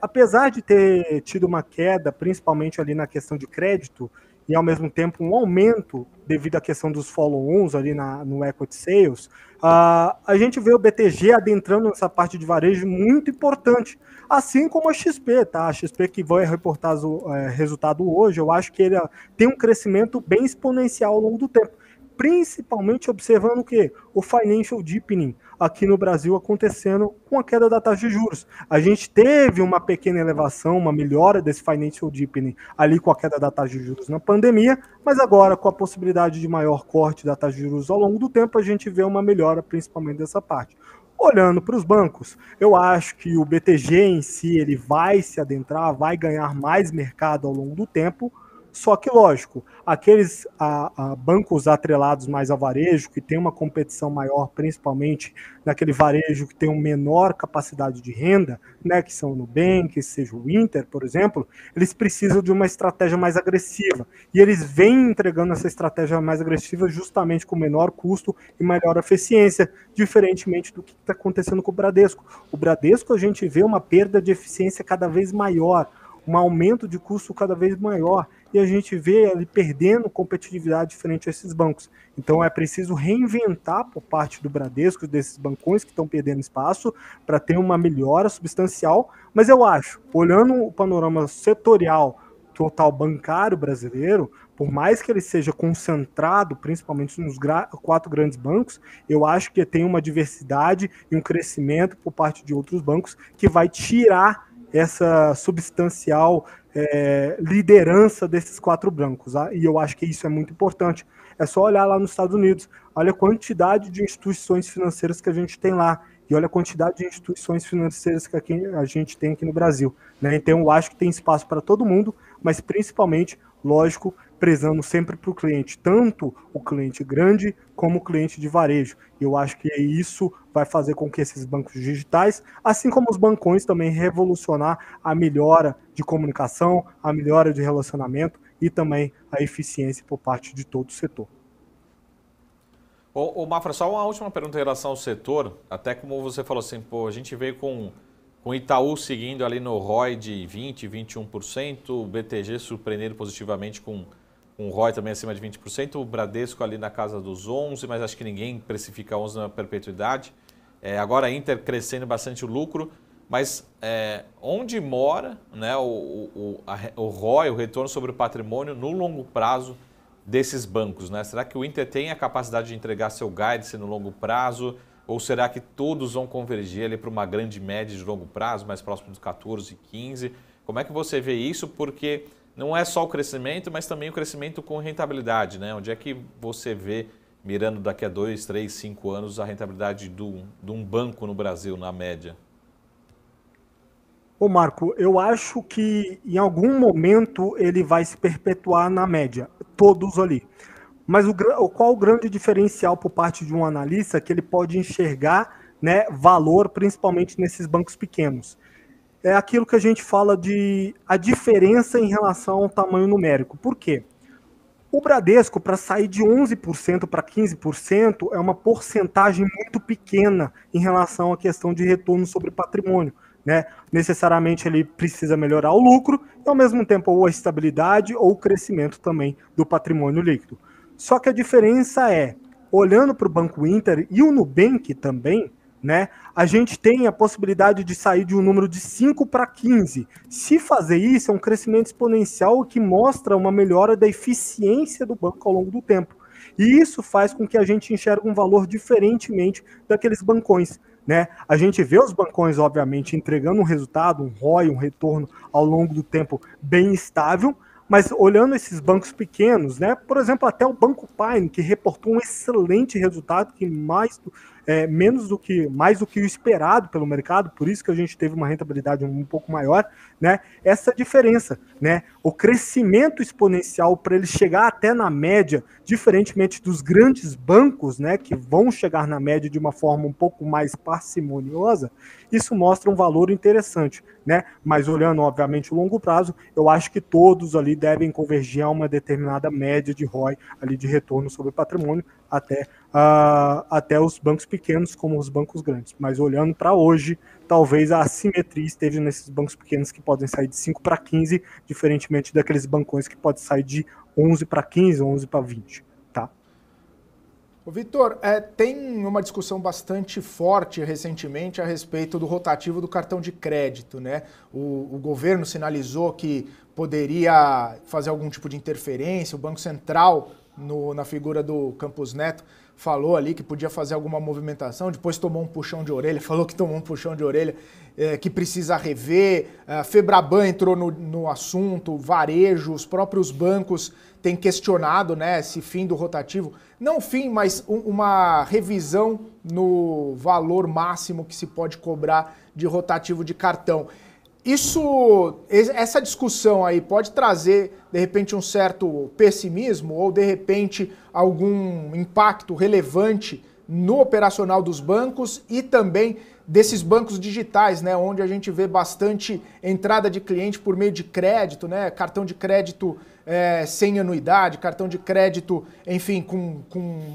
Apesar de ter tido uma queda, principalmente ali na questão de crédito, e ao mesmo tempo um aumento devido à questão dos follow-ons ali no Equity Sales, a gente vê o BTG adentrando nessa parte de varejo muito importante, assim como a XP, tá? A XP que vai reportar o resultado hoje, eu acho que ele tem um crescimento bem exponencial ao longo do tempo, principalmente observando o quê? O financial deepening aqui no Brasil acontecendo com a queda da taxa de juros. A gente teve uma pequena elevação, uma melhora desse financial deepening ali com a queda da taxa de juros na pandemia, mas agora com a possibilidade de maior corte da taxa de juros ao longo do tempo, a gente vê uma melhora principalmente dessa parte. Olhando para os bancos, eu acho que o BTG em si ele vai se adentrar, vai ganhar mais mercado ao longo do tempo. Só que, lógico, aqueles bancos atrelados mais ao varejo, que tem uma competição maior, principalmente naquele varejo que tem uma menor capacidade de renda, né, que são o Nubank, seja o Inter, por exemplo, eles precisam de uma estratégia mais agressiva. E eles vêm entregando essa estratégia mais agressiva justamente com menor custo e maior eficiência, diferentemente do que está acontecendo com o Bradesco. O Bradesco, a gente vê uma perda de eficiência cada vez maior, um aumento de custo cada vez maior, e a gente vê ele perdendo competitividade frente a esses bancos. Então é preciso reinventar por parte do Bradesco, desses bancões que estão perdendo espaço, para ter uma melhora substancial, mas eu acho, olhando o panorama setorial total bancário brasileiro, por mais que ele seja concentrado, principalmente nos 4 grandes bancos, eu acho que tem uma diversidade e um crescimento por parte de outros bancos que vai tirar essa substancial liderança desses 4 bancos. Tá? E eu acho que isso é muito importante. É só olhar lá nos Estados Unidos, olha a quantidade de instituições financeiras que a gente tem lá, e olha a quantidade de instituições financeiras que a gente tem aqui no Brasil. Né? Então eu acho que tem espaço para todo mundo, mas principalmente, lógico, prezando sempre para o cliente, tanto o cliente grande como o cliente de varejo. E eu acho que isso vai fazer com que esses bancos digitais, assim como os bancões, também revolucionar a melhora de comunicação, a melhora de relacionamento e também a eficiência por parte de todo o setor. Ô Mafra, só uma última pergunta em relação ao setor, até como você falou assim, pô, a gente veio com o Itaú seguindo ali no ROI de 20%, 21%, o BTG surpreendendo positivamente com um ROI também acima de 20%, o Bradesco ali na casa dos 11%, mas acho que ninguém precifica 11% na perpetuidade. Agora a Inter crescendo bastante o lucro, mas onde mora, né, o ROI, o retorno sobre o patrimônio no longo prazo desses bancos, né? Será que o Inter tem a capacidade de entregar seu guidance no longo prazo? Ou será que todos vão convergir ali para uma grande média de longo prazo, mais próximo dos 14, 15? Como é que você vê isso? Porque não é só o crescimento, mas também o crescimento com rentabilidade, né? Onde é que você vê, mirando daqui a 2, 3, 5 anos, a rentabilidade de um banco no Brasil, na média? Ô Marco, eu acho que em algum momento ele vai se perpetuar na média, todos ali. Mas qual o grande diferencial por parte de um analista que ele pode enxergar, né, valor, principalmente nesses bancos pequenos? É aquilo que a gente fala de a diferença em relação ao tamanho numérico. Por quê? O Bradesco, para sair de 11% para 15%, é uma porcentagem muito pequena em relação à questão de retorno sobre patrimônio, né? Necessariamente ele precisa melhorar o lucro e, ao mesmo tempo, ou a estabilidade ou o crescimento também do patrimônio líquido. Só que a diferença é, olhando para o Banco Inter e o Nubank também, né, a gente tem a possibilidade de sair de um número de 5 para 15. Se fazer isso, é um crescimento exponencial que mostra uma melhora da eficiência do banco ao longo do tempo. E isso faz com que a gente enxergue um valor diferentemente daqueles bancões, né? A gente vê os bancões, obviamente, entregando um resultado, um ROI, um retorno ao longo do tempo bem estável, mas olhando esses bancos pequenos, né, por exemplo, até o Banco Pine, que reportou um excelente resultado, que mais do que o esperado pelo mercado, por isso que a gente teve uma rentabilidade um pouco maior, né? Essa diferença, né? O crescimento exponencial para ele chegar até na média, diferentemente dos grandes bancos, né, que vão chegar na média de uma forma um pouco mais parcimoniosa, isso mostra um valor interessante, né? Mas olhando, obviamente, o longo prazo, eu acho que todos ali devem convergir a uma determinada média de ROI, ali de retorno sobre patrimônio, até os bancos pequenos como os bancos grandes. Mas olhando para hoje, talvez a assimetria esteja nesses bancos pequenos que podem sair de 5 para 15, diferentemente daqueles bancões que podem sair de 11 para 15, 11 para 20. Tá? Ô Vitor, tem uma discussão bastante forte recentemente a respeito do rotativo do cartão de crédito, né? O governo sinalizou que poderia fazer algum tipo de interferência, o Banco Central, na figura do Campos Neto, falou ali que podia fazer alguma movimentação, depois tomou um puxão de orelha, falou que tomou um puxão de orelha, que precisa rever, a Febraban entrou no assunto, varejo, os próprios bancos têm questionado, né, esse fim do rotativo, não fim, mas uma revisão no valor máximo que se pode cobrar de rotativo de cartão. Essa discussão aí pode trazer, de repente, um certo pessimismo ou, de repente, algum impacto relevante no operacional dos bancos e também desses bancos digitais, né, onde a gente vê bastante entrada de cliente por meio de crédito, né, cartão de crédito sem anuidade, cartão de crédito, enfim, com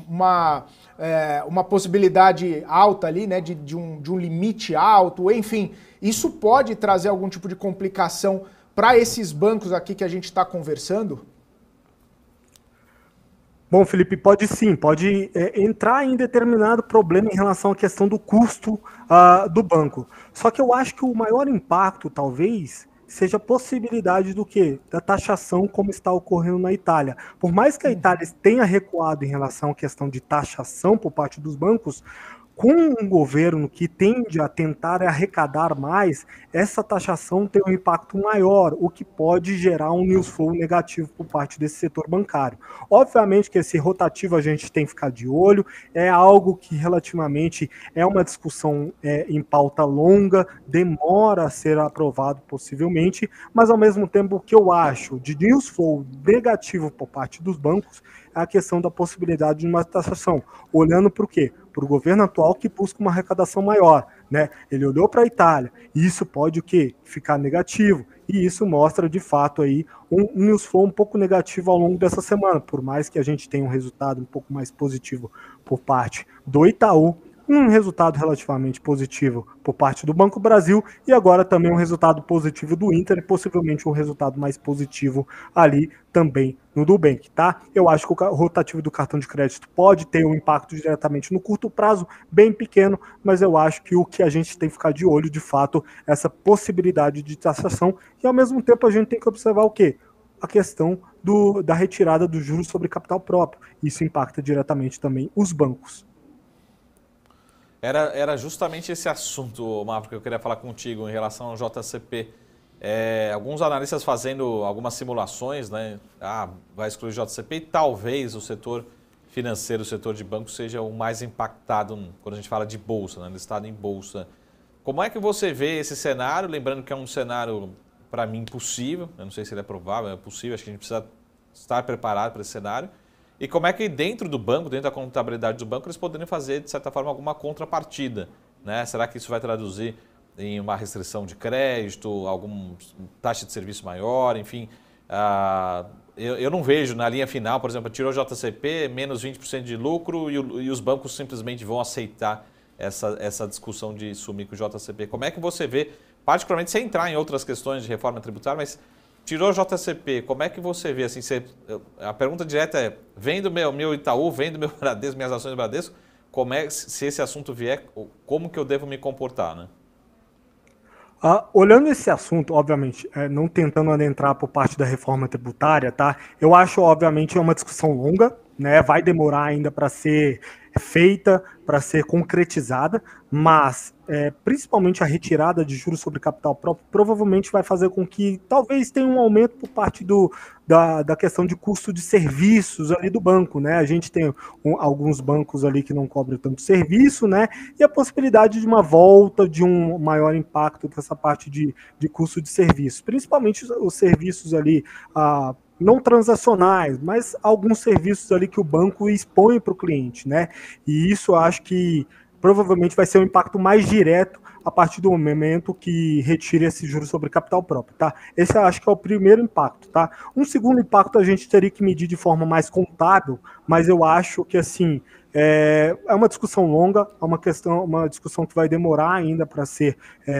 uma possibilidade alta ali, né, de um limite alto, enfim. Isso pode trazer algum tipo de complicação para esses bancos aqui que a gente está conversando? Bom, Felipe, pode sim, pode entrar em determinado problema em relação à questão do custo do banco. Só que eu acho que o maior impacto, talvez, seja a possibilidade do quê? Da taxação como está ocorrendo na Itália. Por mais que a Itália tenha recuado em relação à questão de taxação por parte dos bancos, com um governo que tende a tentar arrecadar mais, essa taxação tem um impacto maior, o que pode gerar um news flow negativo por parte desse setor bancário. Obviamente que esse rotativo a gente tem que ficar de olho, é algo que relativamente é uma discussão em pauta longa, demora a ser aprovado possivelmente, mas ao mesmo tempo o que eu acho de news flow negativo por parte dos bancos, a questão da possibilidade de uma taxação. Olhando para o quê? Para o governo atual que busca uma arrecadação maior, né? Ele olhou para a Itália, e isso pode o quê? Ficar negativo, e isso mostra de fato aí um news flow um pouco negativo ao longo dessa semana, por mais que a gente tenha um resultado um pouco mais positivo por parte do Itaú, um resultado relativamente positivo por parte do Banco Brasil e agora também um resultado positivo do Inter e possivelmente um resultado mais positivo ali também no Nubank, tá? Eu acho que o rotativo do cartão de crédito pode ter um impacto diretamente no curto prazo, bem pequeno, mas eu acho que o que a gente tem que ficar de olho, de fato, é essa possibilidade de taxação e ao mesmo tempo a gente tem que observar o quê? A questão da retirada dos juros sobre capital próprio. Isso impacta diretamente também os bancos. Era justamente esse assunto, Mafra, que eu queria falar contigo em relação ao JCP. Alguns analistas fazendo algumas simulações, né? Vai excluir o JCP e talvez o setor financeiro, o setor de banco seja o mais impactado quando a gente fala de bolsa, né? Listado em bolsa. Como é que você vê esse cenário? Lembrando que é um cenário, para mim, impossível. Eu não sei se ele é provável, é possível. Acho que a gente precisa estar preparado para esse cenário. E como é que dentro do banco, dentro da contabilidade do banco, eles poderiam fazer, de certa forma, alguma contrapartida, né? Será que isso vai traduzir em uma restrição de crédito, alguma taxa de serviço maior, enfim? Eu não vejo na linha final, por exemplo, tirou o JCP, menos 20% de lucro e os bancos simplesmente vão aceitar essa discussão de sumir com o JCP. Como é que você vê, particularmente sem entrar em outras questões de reforma tributária, mas tirou o JCP, como é que você vê? Assim, a pergunta direta é, vem do meu Itaú, vem do meu Bradesco, minhas ações do Bradesco, se esse assunto vier, como que eu devo me comportar, né? Olhando esse assunto, obviamente, não tentando adentrar por parte da reforma tributária, tá? Eu acho, obviamente, é uma discussão longa, né? Vai demorar ainda para ser feita, para ser concretizada, mas principalmente a retirada de juros sobre capital próprio provavelmente vai fazer com que talvez tenha um aumento por parte da questão de custo de serviços ali do banco, né? A gente tem alguns bancos ali que não cobram tanto serviço, né? E a possibilidade de uma volta de um maior impacto dessa parte de custo de serviço, principalmente os serviços ali não transacionais, mas alguns serviços ali que o banco expõe para o cliente, né? E isso eu acho que provavelmente vai ser um impacto mais direto a partir do momento que retire esse juros sobre capital próprio, tá? Esse eu acho que é o primeiro impacto, tá? Um segundo impacto a gente teria que medir de forma mais contábil, mas eu acho que, assim, é uma discussão longa, é uma discussão que vai demorar ainda para ser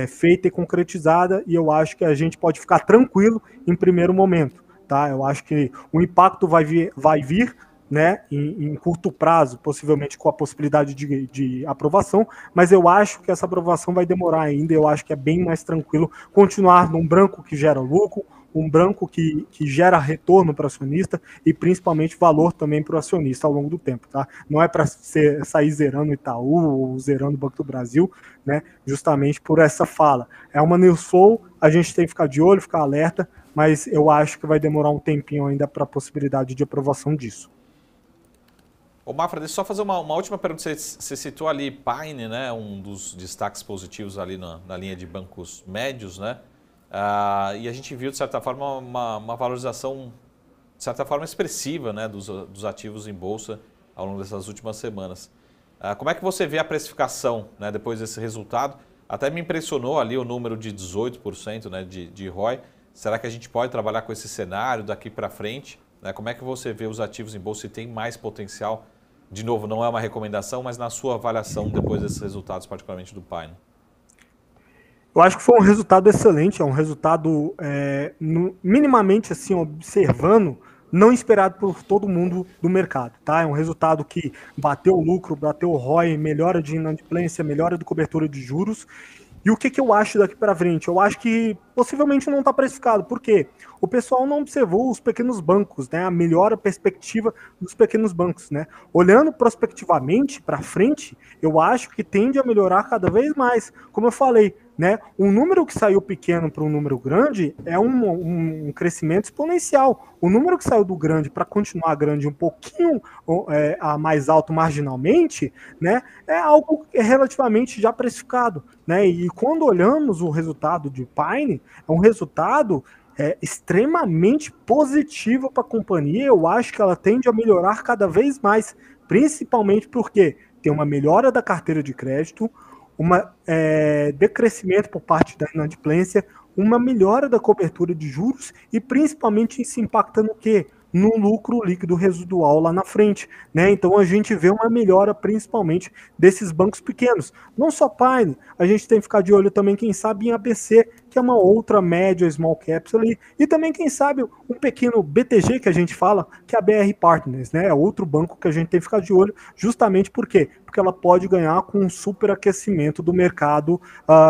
feita e concretizada, e eu acho que a gente pode ficar tranquilo em primeiro momento, tá? Eu acho que o impacto vai vir, né, em curto prazo, possivelmente com a possibilidade de aprovação, mas eu acho que essa aprovação vai demorar ainda, eu acho que é bem mais tranquilo continuar num banco que gera lucro, um banco que gera retorno para o acionista e principalmente valor também para o acionista ao longo do tempo, tá? Não é para sair zerando o Itaú ou zerando o Banco do Brasil, né, justamente por essa fala. É uma news flow, a gente tem que ficar de olho, ficar alerta, mas eu acho que vai demorar um tempinho ainda para a possibilidade de aprovação disso. Ô Mafra, deixa eu só fazer uma última pergunta. Você citou ali Pine, né, um dos destaques positivos ali na linha de bancos médios, né? E a gente viu, de certa forma, uma valorização, de certa forma, expressiva, né, dos ativos em bolsa ao longo dessas últimas semanas. Como é que você vê a precificação, né, depois desse resultado? Até me impressionou ali o número de 18%, né, de ROI. Será que a gente pode trabalhar com esse cenário daqui para frente? Né? Como é que você vê os ativos em bolsa e tem mais potencial? De novo, não é uma recomendação, mas na sua avaliação depois desses resultados, particularmente do Pine. Eu acho que foi um resultado excelente, é um resultado minimamente assim, observando, não esperado por todo mundo do mercado, tá? É um resultado que bateu o lucro, bateu o ROI, melhora de inadimplência, melhora de cobertura de juros. E o que eu acho daqui para frente? Eu acho que possivelmente não está precificado. Por quê? O pessoal não observou os pequenos bancos, né? A melhor perspectiva dos pequenos bancos, né? Olhando prospectivamente para frente, eu acho que tende a melhorar cada vez mais. Como eu falei, né? Um número que saiu pequeno para um número grande é um crescimento exponencial. O número que saiu do grande para continuar grande um pouquinho mais alto marginalmente, né? É algo relativamente já precificado, né? E quando olhamos o resultado de Pine, é um resultado extremamente positiva para a companhia. Eu acho que ela tende a melhorar cada vez mais, principalmente porque tem uma melhora da carteira de crédito, decrescimento por parte da inadimplência, uma melhora da cobertura de juros e principalmente isso impacta no quê? No lucro líquido residual lá na frente, né? Então a gente vê uma melhora principalmente desses bancos pequenos. Não só Pine, a gente tem que ficar de olho também, quem sabe, em ABC, que é uma outra média small caps ali, e também, quem sabe, um pequeno BTG que a gente fala, que é a BR Partners, né? É outro banco que a gente tem que ficar de olho, justamente por quê? Porque ela pode ganhar com um superaquecimento do mercado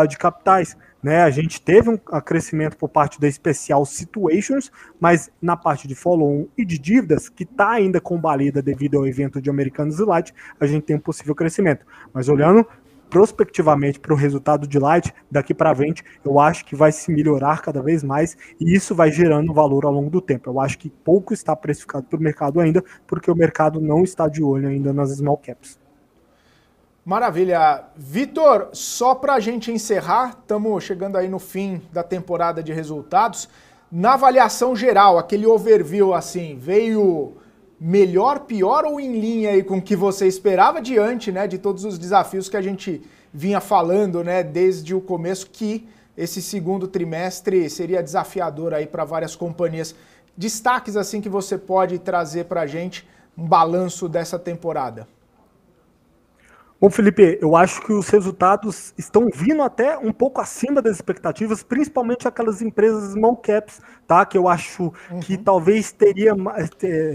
de capitais. Né, a gente teve um crescimento por parte da Special Situations, mas na parte de follow-on e de dívidas, que está ainda combalida devido ao evento de Americanas e Light, a gente tem um possível crescimento. Mas olhando prospectivamente para o resultado de Light, daqui para frente, eu acho que vai se melhorar cada vez mais e isso vai gerando valor ao longo do tempo. Eu acho que pouco está precificado pelo mercado ainda, porque o mercado não está de olho ainda nas small caps. Maravilha. Vitor, só para a gente encerrar, estamos chegando aí no fim da temporada de resultados. Na avaliação geral, aquele overview assim, veio melhor, pior ou em linha aí com o que você esperava diante, né, de todos os desafios que a gente vinha falando, né, desde o começo, que esse segundo trimestre seria desafiador aí para várias companhias. Destaques assim que você pode trazer para a gente, um balanço dessa temporada. Bom, Felipe, eu acho que os resultados estão vindo até um pouco acima das expectativas, principalmente aquelas empresas small caps, tá? Que eu acho que talvez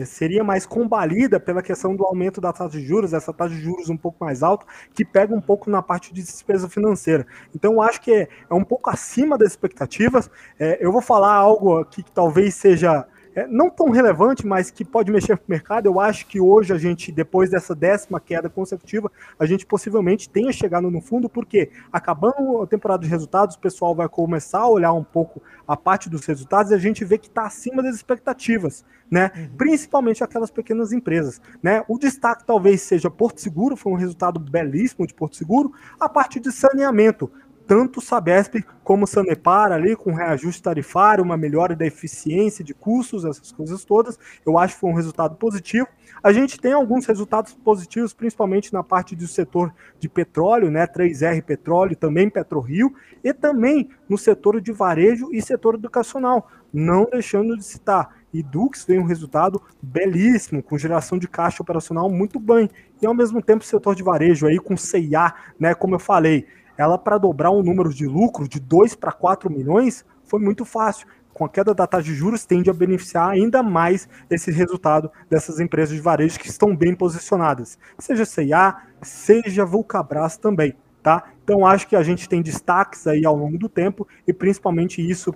seria mais combalida pela questão do aumento da taxa de juros, essa taxa de juros um pouco mais alta, que pega um pouco na parte de despesa financeira. Então, eu acho que é um pouco acima das expectativas. Eu vou falar algo aqui que talvez seja não tão relevante, mas que pode mexer com o mercado. Eu acho que hoje a gente, depois dessa 10ª queda consecutiva, a gente possivelmente tenha chegado no fundo, porque acabando a temporada de resultados, o pessoal vai começar a olhar um pouco a parte dos resultados e a gente vê que está acima das expectativas, né? Principalmente aquelas pequenas empresas, né? O destaque talvez seja Porto Seguro, foi um resultado belíssimo de Porto Seguro, a parte de saneamento, tanto Sabesp como Sanepar ali, com reajuste tarifário, uma melhora da eficiência de custos, essas coisas todas, eu acho que foi um resultado positivo. A gente tem alguns resultados positivos, principalmente na parte do setor de petróleo, né, 3R Petróleo, também PetroRio, e também no setor de varejo e setor educacional, não deixando de citar. E Dux vem um resultado belíssimo, com geração de caixa operacional muito bem, e ao mesmo tempo o setor de varejo aí com C&A, né, como eu falei, ela para dobrar um número de lucro de 2 para 4 milhões foi muito fácil. Com a queda da taxa de juros, tende a beneficiar ainda mais esse resultado dessas empresas de varejo que estão bem posicionadas. Seja C&A, seja Vulcabras também, tá? Então acho que a gente tem destaques aí ao longo do tempo e principalmente isso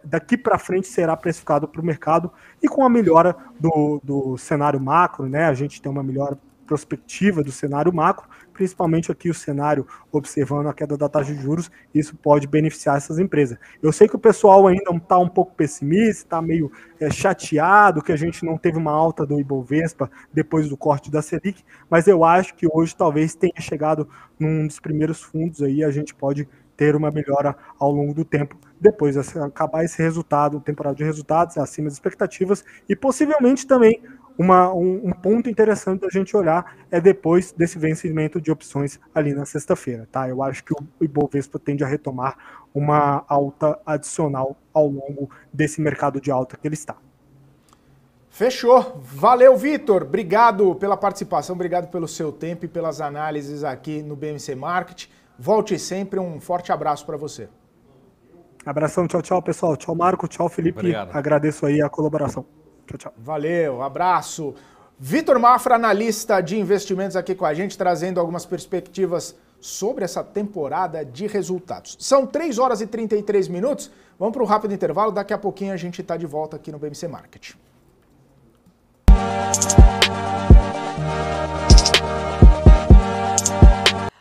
daqui para frente será precificado para o mercado e com a melhora do cenário macro, né? A gente tem uma melhora prospectiva do cenário macro, principalmente aqui o cenário observando a queda da taxa de juros, isso pode beneficiar essas empresas. Eu sei que o pessoal ainda está um pouco pessimista, está meio chateado que a gente não teve uma alta do Ibovespa depois do corte da Selic, mas eu acho que hoje talvez tenha chegado num dos primeiros fundos aí, a gente pode ter uma melhora ao longo do tempo, depois de acabar esse resultado, temporada de resultados acima das expectativas, e possivelmente também um ponto interessante da gente olhar é depois desse vencimento de opções ali na sexta-feira, tá? Eu acho que o Ibovespa tende a retomar uma alta adicional ao longo desse mercado de alta que ele está. Fechou. Valeu, Vitor. Obrigado pela participação, obrigado pelo seu tempo e pelas análises aqui no BMC Market. Volte sempre, um forte abraço para você. Abração, tchau, tchau, pessoal. Tchau, Marco, tchau, Felipe. Obrigado. Agradeço aí a colaboração. Tchau, tchau. Valeu, abraço. Vitor Mafra, analista de investimentos aqui com a gente, trazendo algumas perspectivas sobre essa temporada de resultados. São 3 horas e 33 minutos. Vamos para um rápido intervalo. Daqui a pouquinho a gente está de volta aqui no BMC Market.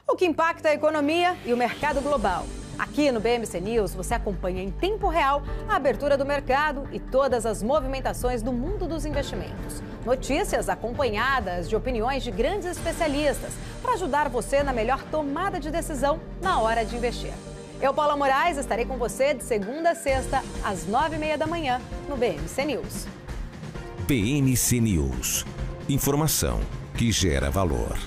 O que impacta a economia e o mercado global. Aqui no BMC News você acompanha em tempo real a abertura do mercado e todas as movimentações do mundo dos investimentos. Notícias acompanhadas de opiniões de grandes especialistas para ajudar você na melhor tomada de decisão na hora de investir. Eu, Paula Moraes, estarei com você de segunda a sexta, às 9h30 da manhã, no BMC News. BMC News. Informação que gera valor.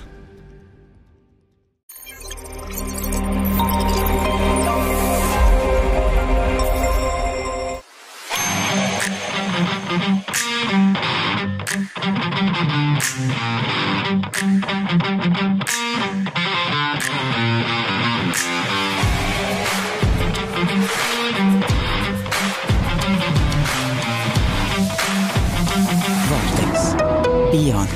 Vortex. Beyond.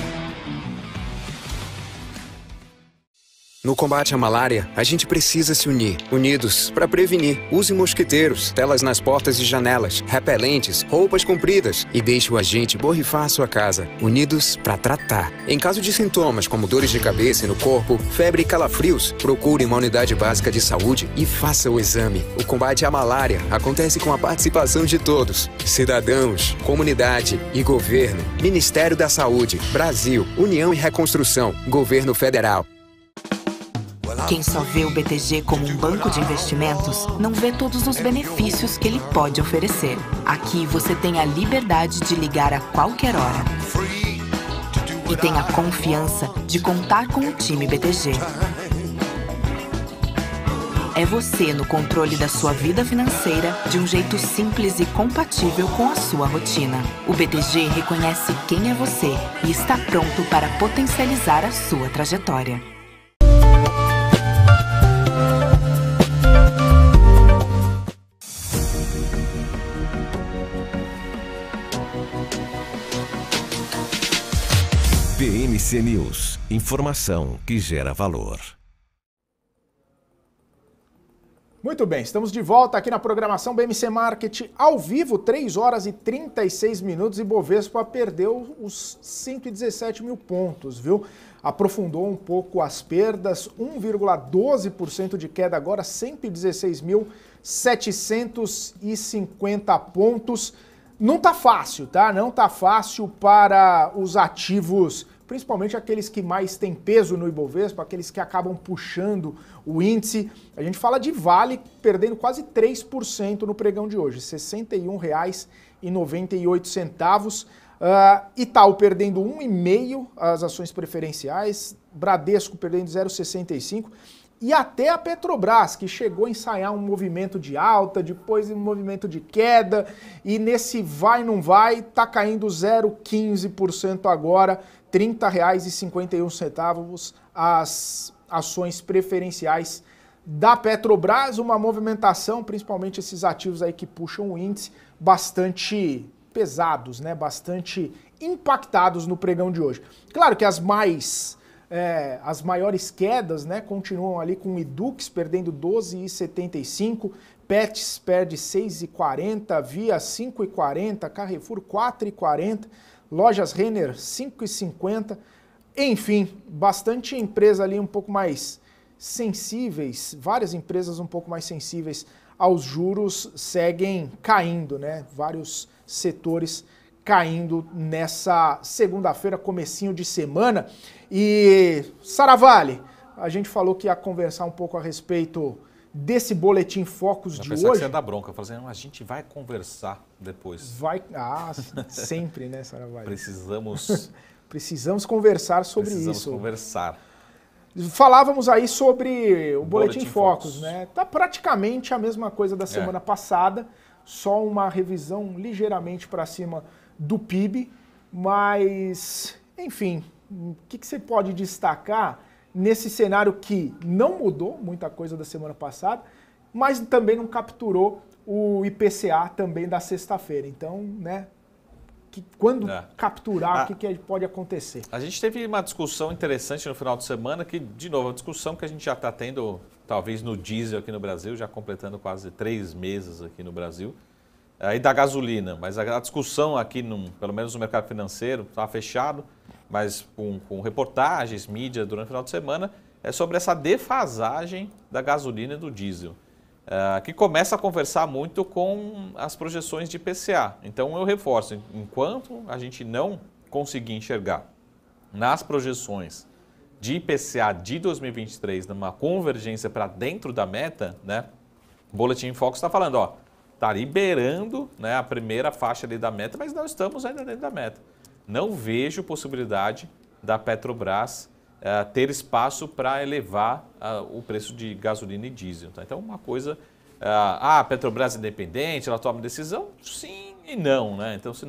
No combate à malária, a gente precisa se unir. Unidos para prevenir. Use mosquiteiros, telas nas portas e janelas, repelentes, roupas compridas e deixe o agente borrifar a sua casa. Unidos para tratar. Em caso de sintomas como dores de cabeça e no corpo, febre e calafrios, procure uma unidade básica de saúde e faça o exame. O combate à malária acontece com a participação de todos. Cidadãos, comunidade e governo. Ministério da Saúde, Brasil, União e Reconstrução, Governo Federal. Quem só vê o BTG como um banco de investimentos, não vê todos os benefícios que ele pode oferecer. Aqui você tem a liberdade de ligar a qualquer hora. E tem a confiança de contar com o time BTG. É você no controle da sua vida financeira de um jeito simples e compatível com a sua rotina. O BTG reconhece quem é você e está pronto para potencializar a sua trajetória. BMC News. Informação que gera valor. Muito bem, estamos de volta aqui na programação BMC Market ao vivo, 3 horas e 36 minutos e Bovespa perdeu os 117 mil pontos, viu? Aprofundou um pouco as perdas, 1,12% de queda agora, 116.750 pontos. Não tá fácil, tá? Não tá fácil para os ativos, principalmente aqueles que mais têm peso no Ibovespa, aqueles que acabam puxando o índice. A gente fala de Vale perdendo quase 3% no pregão de hoje, R$ 61,98. Itaú perdendo 1,5% as ações preferenciais, Bradesco perdendo 0,65%. E até a Petrobras, que chegou a ensaiar um movimento de alta, depois um movimento de queda, e nesse vai não vai, tá caindo 0,15% agora, R$ 30,51 as ações preferenciais da Petrobras, uma movimentação, principalmente esses ativos aí que puxam o índice, bastante pesados, né? Bastante impactados no pregão de hoje. Claro que as maiores quedas, né, continuam ali com o Edux perdendo 12,75, Pets perde 6,40, Via 5,40, Carrefour 4,40, Lojas Renner 5,50, enfim, bastante empresa ali um pouco mais sensíveis, várias empresas um pouco mais sensíveis aos juros seguem caindo, né? Vários setores caindo nessa segunda-feira, comecinho de semana. E, Saravalli, a gente falou que ia conversar um pouco a respeito desse boletim Focus de hoje. Que você ia dar bronca, falando assim, a gente vai conversar depois. Sempre, né, Saravalli? Precisamos conversar sobre isso. Precisamos conversar. Falávamos aí sobre o boletim Focus, né? Tá praticamente a mesma coisa da semana passada, só uma revisão ligeiramente para cima do PIB, mas, enfim, o que você pode destacar nesse cenário que não mudou muita coisa da semana passada, mas também não capturou o IPCA também da sexta-feira. Então, né, quando capturar, o que pode acontecer? A gente teve uma discussão interessante no final de semana, que, de novo, uma discussão que a gente já está tendo, talvez no diesel aqui no Brasil, já completando quase 3 meses aqui no Brasil, e da gasolina. Mas a discussão aqui, pelo menos no mercado financeiro, está fechado, mas com reportagens, mídia durante o final de semana, é sobre essa defasagem da gasolina e do diesel, que começa a conversar muito com as projeções de IPCA. Então eu reforço, enquanto a gente não conseguir enxergar nas projeções de IPCA de 2023 numa convergência para dentro da meta, né, O Boletim Focus está falando, ó, está liberando, né, a primeira faixa ali da meta, mas não estamos ainda dentro da meta. Não vejo possibilidade da Petrobras ter espaço para elevar o preço de gasolina e diesel. Tá? Então, uma coisa... a Petrobras é independente, ela toma decisão? Sim e não. Né? Então, se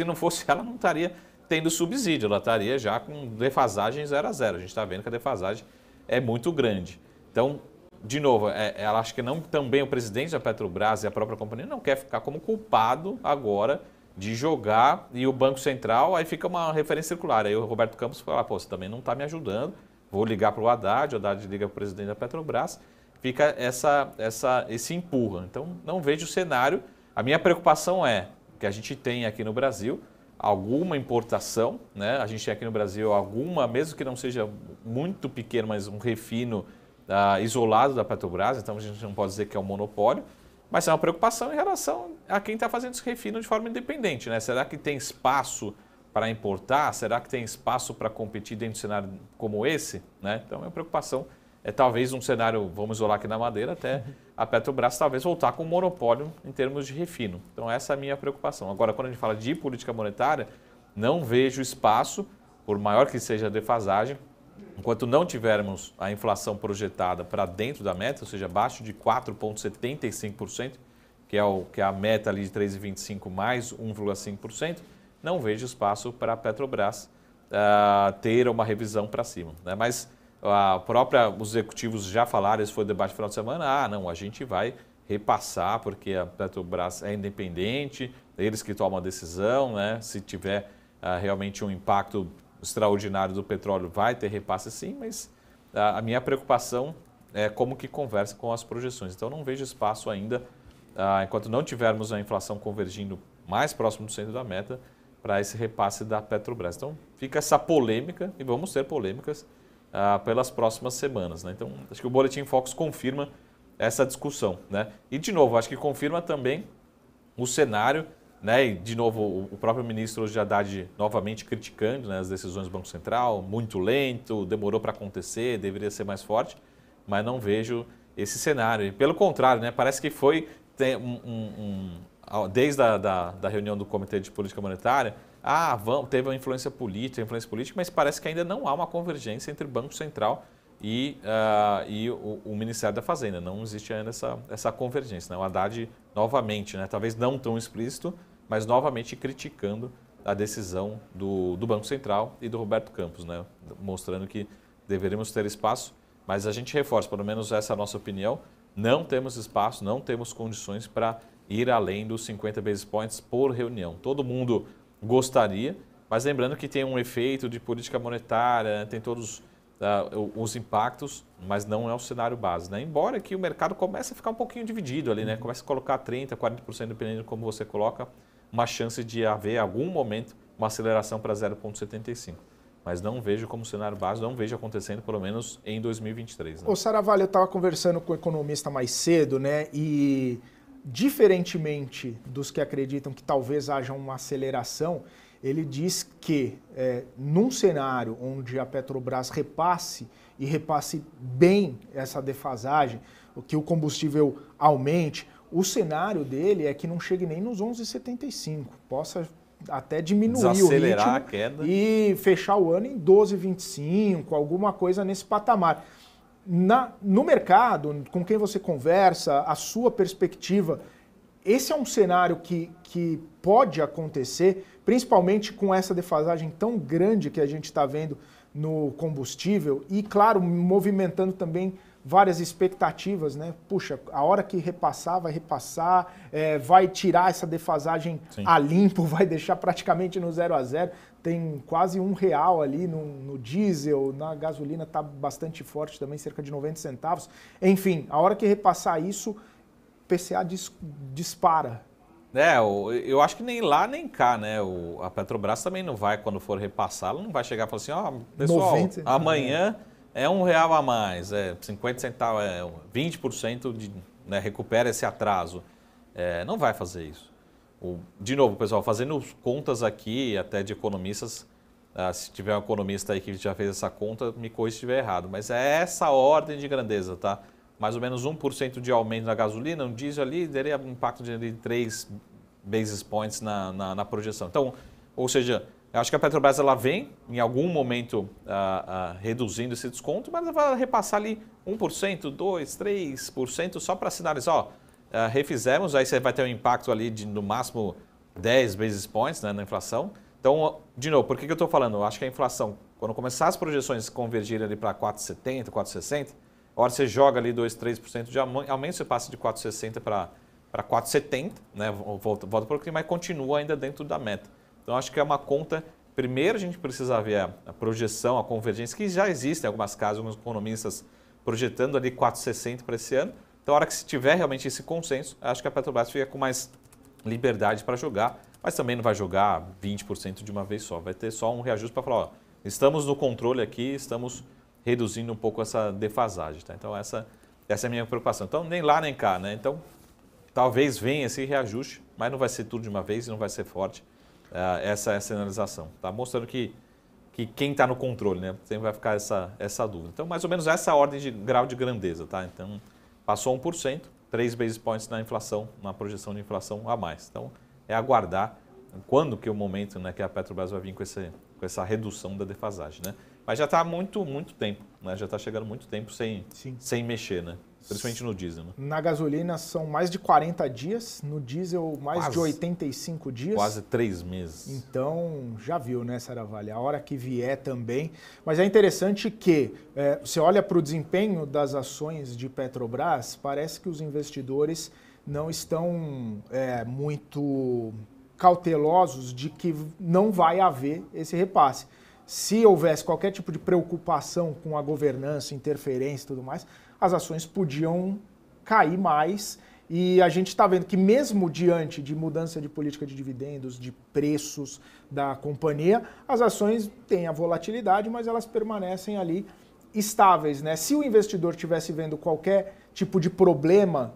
não fosse ela, não estaria tendo subsídio, ela estaria já com defasagem 0 a 0. A gente está vendo que a defasagem é muito grande. Então, de novo, ela acha que também o presidente da Petrobras e a própria companhia não quer ficar como culpado agora de jogar, e o Banco Central, aí fica uma referência circular. Aí o Roberto Campos fala, pô, você também não está me ajudando, vou ligar para o Haddad liga para o presidente da Petrobras, fica esse empurra. Então, não vejo o cenário. A minha preocupação é que a gente tem aqui no Brasil alguma importação, né? A gente tem aqui no Brasil alguma, mesmo que não seja muito pequeno, mas um refino isolado da Petrobras, então a gente não pode dizer que é um monopólio, mas é uma preocupação em relação a quem está fazendo esse refino de forma independente, né? Será que tem espaço para importar? Será que tem espaço para competir dentro de um cenário como esse? Né? Então, a minha preocupação é talvez um cenário, vamos isolar aqui na Madeira, até a Petrobras talvez voltar com um monopólio em termos de refino. Então, essa é a minha preocupação. Agora, quando a gente fala de política monetária, não vejo espaço, por maior que seja a defasagem, enquanto não tivermos a inflação projetada para dentro da meta, ou seja, abaixo de 4,75%, que é a meta ali de 3,25% mais 1,5%, não vejo espaço para a Petrobras ter uma revisão para cima. Né? Mas os executivos já falaram, esse foi o debate no final de semana, não, a gente vai repassar porque a Petrobras é independente, eles que tomam a decisão, né? Se tiver realmente um impacto extraordinário do petróleo, vai ter repasse sim, mas a minha preocupação é como que conversa com as projeções. Então, não vejo espaço ainda, enquanto não tivermos a inflação convergindo mais próximo do centro da meta, para esse repasse da Petrobras. Então, fica essa polêmica, e vamos ter polêmicas pelas próximas semanas. Né? Então, acho que o Boletim Focus confirma essa discussão. Né? E, de novo, acho que confirma também o cenário, né? E, de novo, o próprio ministro hoje Haddad novamente criticando, né, as decisões do Banco Central, muito lento, demorou para acontecer, deveria ser mais forte, mas não vejo esse cenário. E, pelo contrário, né, parece que foi desde a reunião do Comitê de Política Monetária, teve uma influência política, mas parece que ainda não há uma convergência entre o Banco Central e o Ministério da Fazenda. Não existe ainda essa convergência. Né? O Haddad, novamente, né, talvez não tão explícito, mas novamente criticando a decisão do Banco Central e do Roberto Campos, né? Mostrando que deveríamos ter espaço, mas a gente reforça, pelo menos essa é a nossa opinião, não temos espaço, não temos condições para ir além dos 50 basis points por reunião. Todo mundo gostaria, mas lembrando que tem um efeito de política monetária, tem todos os impactos, mas não é o cenário base. Né? Embora que o mercado comece a ficar um pouquinho dividido ali, né? Comece a colocar 30%, 40%, dependendo de como você coloca, uma chance de haver, em algum momento, uma aceleração para 0,75. Mas não vejo como cenário base, não vejo acontecendo, pelo menos em 2023. Né? Ô Saravalho, eu estava conversando com o economista mais cedo, né? E diferentemente dos que acreditam que talvez haja uma aceleração, ele diz que num cenário onde a Petrobras repasse bem essa defasagem, que o combustível aumente, o cenário dele é que não chegue nem nos 11,75, possa até diminuir o ritmo a queda e fechar o ano em 12,25, alguma coisa nesse patamar. No mercado, com quem você conversa, a sua perspectiva, esse é um cenário que pode acontecer, principalmente com essa defasagem tão grande que a gente está vendo no combustível e, claro, movimentando também várias expectativas, né? Puxa, a hora que repassar, vai repassar, vai tirar essa defasagem a limpo, vai deixar praticamente no 0 a 0. Tem quase R$1 ali no diesel, na gasolina está bastante forte também, cerca de 90 centavos. Enfim, a hora que repassar isso, PCA dispara. Eu acho que nem lá nem cá, né? A Petrobras também não vai, quando for repassar, ela não vai chegar e falar assim, pessoal, 90, amanhã é R$1 a mais, 50 centavos, 20% recupera esse atraso. Não vai fazer isso. De novo, pessoal, fazendo contas aqui, até de economistas, se tiver um economista aí que já fez essa conta, me corrija se estiver errado, mas é essa ordem de grandeza, tá? mais ou menos 1% de aumento na gasolina, um diesel ali, daria um impacto de 3 basis points na projeção. Então, ou seja, eu acho que a Petrobras ela vem, em algum momento, reduzindo esse desconto, mas ela vai repassar ali 1%, 2%, 3%, só para sinalizar, refizemos, aí você vai ter um impacto ali de, no máximo, 10 basis points, né, na inflação. Então, de novo, por que eu estou falando? Eu acho que a inflação, quando começar as projeções convergirem ali para 4,70, 4,60, a hora você joga ali 2, 3% de aumento, você passa de 4,60 para 4,70, né? Volta para o pouquinho, mas continua ainda dentro da meta. Então, acho que é uma conta. Primeiro, a gente precisa ver a projeção, a convergência, que já existe em algumas casas, alguns economistas projetando ali 4,60 para esse ano. Então, a hora que se tiver realmente esse consenso, acho que a Petrobras fica com mais liberdade para jogar, mas também não vai jogar 20% de uma vez só. Vai ter só um reajuste para falar, ó, estamos no controle aqui, estamos reduzindo um pouco essa defasagem. Tá? Então, essa é a minha preocupação. Então, nem lá nem cá. Né? Então, talvez venha esse reajuste, mas não vai ser tudo de uma vez e não vai ser forte. Essa é a sinalização. Tá mostrando que quem está no controle, né? Sempre vai ficar essa dúvida. Então, mais ou menos essa ordem de grau de grandeza. Tá? Então, passou 1%, 3 basis points na inflação, na projeção de inflação a mais. Então, é aguardar quando que é o momento, né, que a Petrobras vai vir com essa redução da defasagem. Né? Mas já está há muito tempo, né? Já está chegando muito tempo sem mexer, né? Principalmente no diesel. Né? Na gasolina são mais de 40 dias, no diesel mais de 85 dias. Quase 3 meses. Então, já viu, né, Saravalli? A hora que vier também. Mas é interessante que você olha para o desempenho das ações de Petrobras, parece que os investidores não estão muito cautelosos de que não vai haver esse repasse. Se houvesse qualquer tipo de preocupação com a governança, interferência e tudo mais, as ações podiam cair mais. E a gente está vendo que mesmo diante de mudança de política de dividendos, de preços da companhia, as ações têm a volatilidade, mas elas permanecem ali estáveis. Né? Se o investidor estivesse vendo qualquer tipo de problema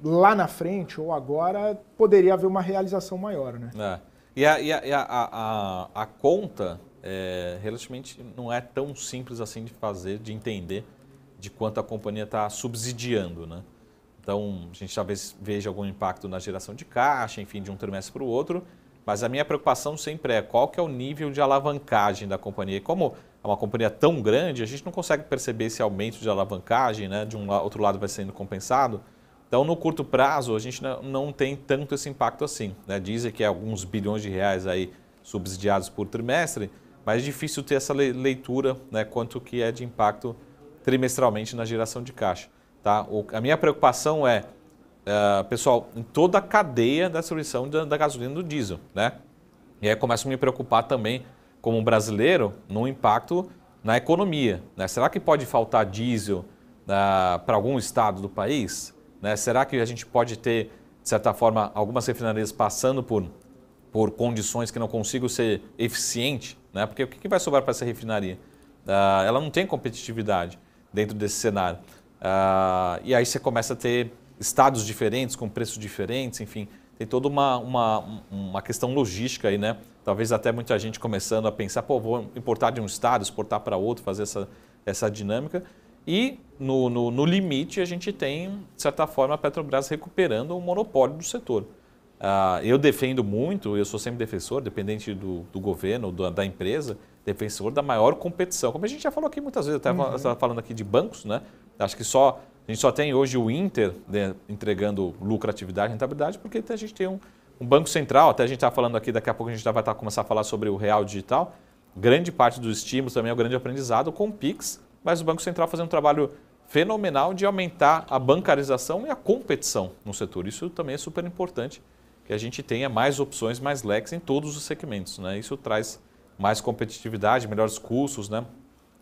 lá na frente ou agora, poderia haver uma realização maior. Né? E a conta relativamente não é tão simples assim de fazer, de entender de quanto a companhia está subsidiando. Né? Então, a gente talvez veja algum impacto na geração de caixa, enfim, de um trimestre para o outro, mas a minha preocupação sempre é qual que é o nível de alavancagem da companhia. E como é uma companhia tão grande, a gente não consegue perceber esse aumento de alavancagem, né? De um outro lado vai sendo compensado. Então, no curto prazo, a gente não tem tanto esse impacto assim. Né? Dizem que é alguns bilhões de reais aí subsidiados por trimestre, mas é difícil ter essa leitura, né? Quanto que é de impacto trimestralmente na geração de caixa. Tá? A minha preocupação é, pessoal, em toda a cadeia da distribuição da gasolina e do diesel. Né? E aí começo a me preocupar também, como brasileiro, no impacto na economia. Né? Será que pode faltar diesel para algum estado do país? Né? Será que a gente pode ter, de certa forma, algumas refinarias passando por condições que não consigam ser eficientes? Né? Porque o que vai sobrar para essa refinaria? Ela não tem competitividade dentro desse cenário. E aí você começa a ter estados diferentes, com preços diferentes, enfim, tem toda uma questão logística aí, né? Talvez até muita gente começando a pensar, pô, vou importar de um estado, exportar para outro, fazer essa dinâmica. E no limite a gente tem, de certa forma, a Petrobras recuperando o monopólio do setor. Eu defendo muito, eu sou sempre defensor, dependente do governo, da empresa, defensor da maior competição. Como a gente já falou aqui muitas vezes, eu estava falando aqui de bancos, né? Acho que a gente só tem hoje o Inter, né, entregando lucratividade, rentabilidade, porque a gente tem um banco central, até a gente está falando aqui, daqui a pouco a gente já vai começar a falar sobre o real digital, grande parte dos estímulos também é o grande aprendizado com o Pix, mas o Banco Central fazendo um trabalho fenomenal de aumentar a bancarização e a competição no setor. Isso também é super importante, que a gente tenha mais opções, mais leques em todos os segmentos. Né? Isso traz mais competitividade, melhores custos, né?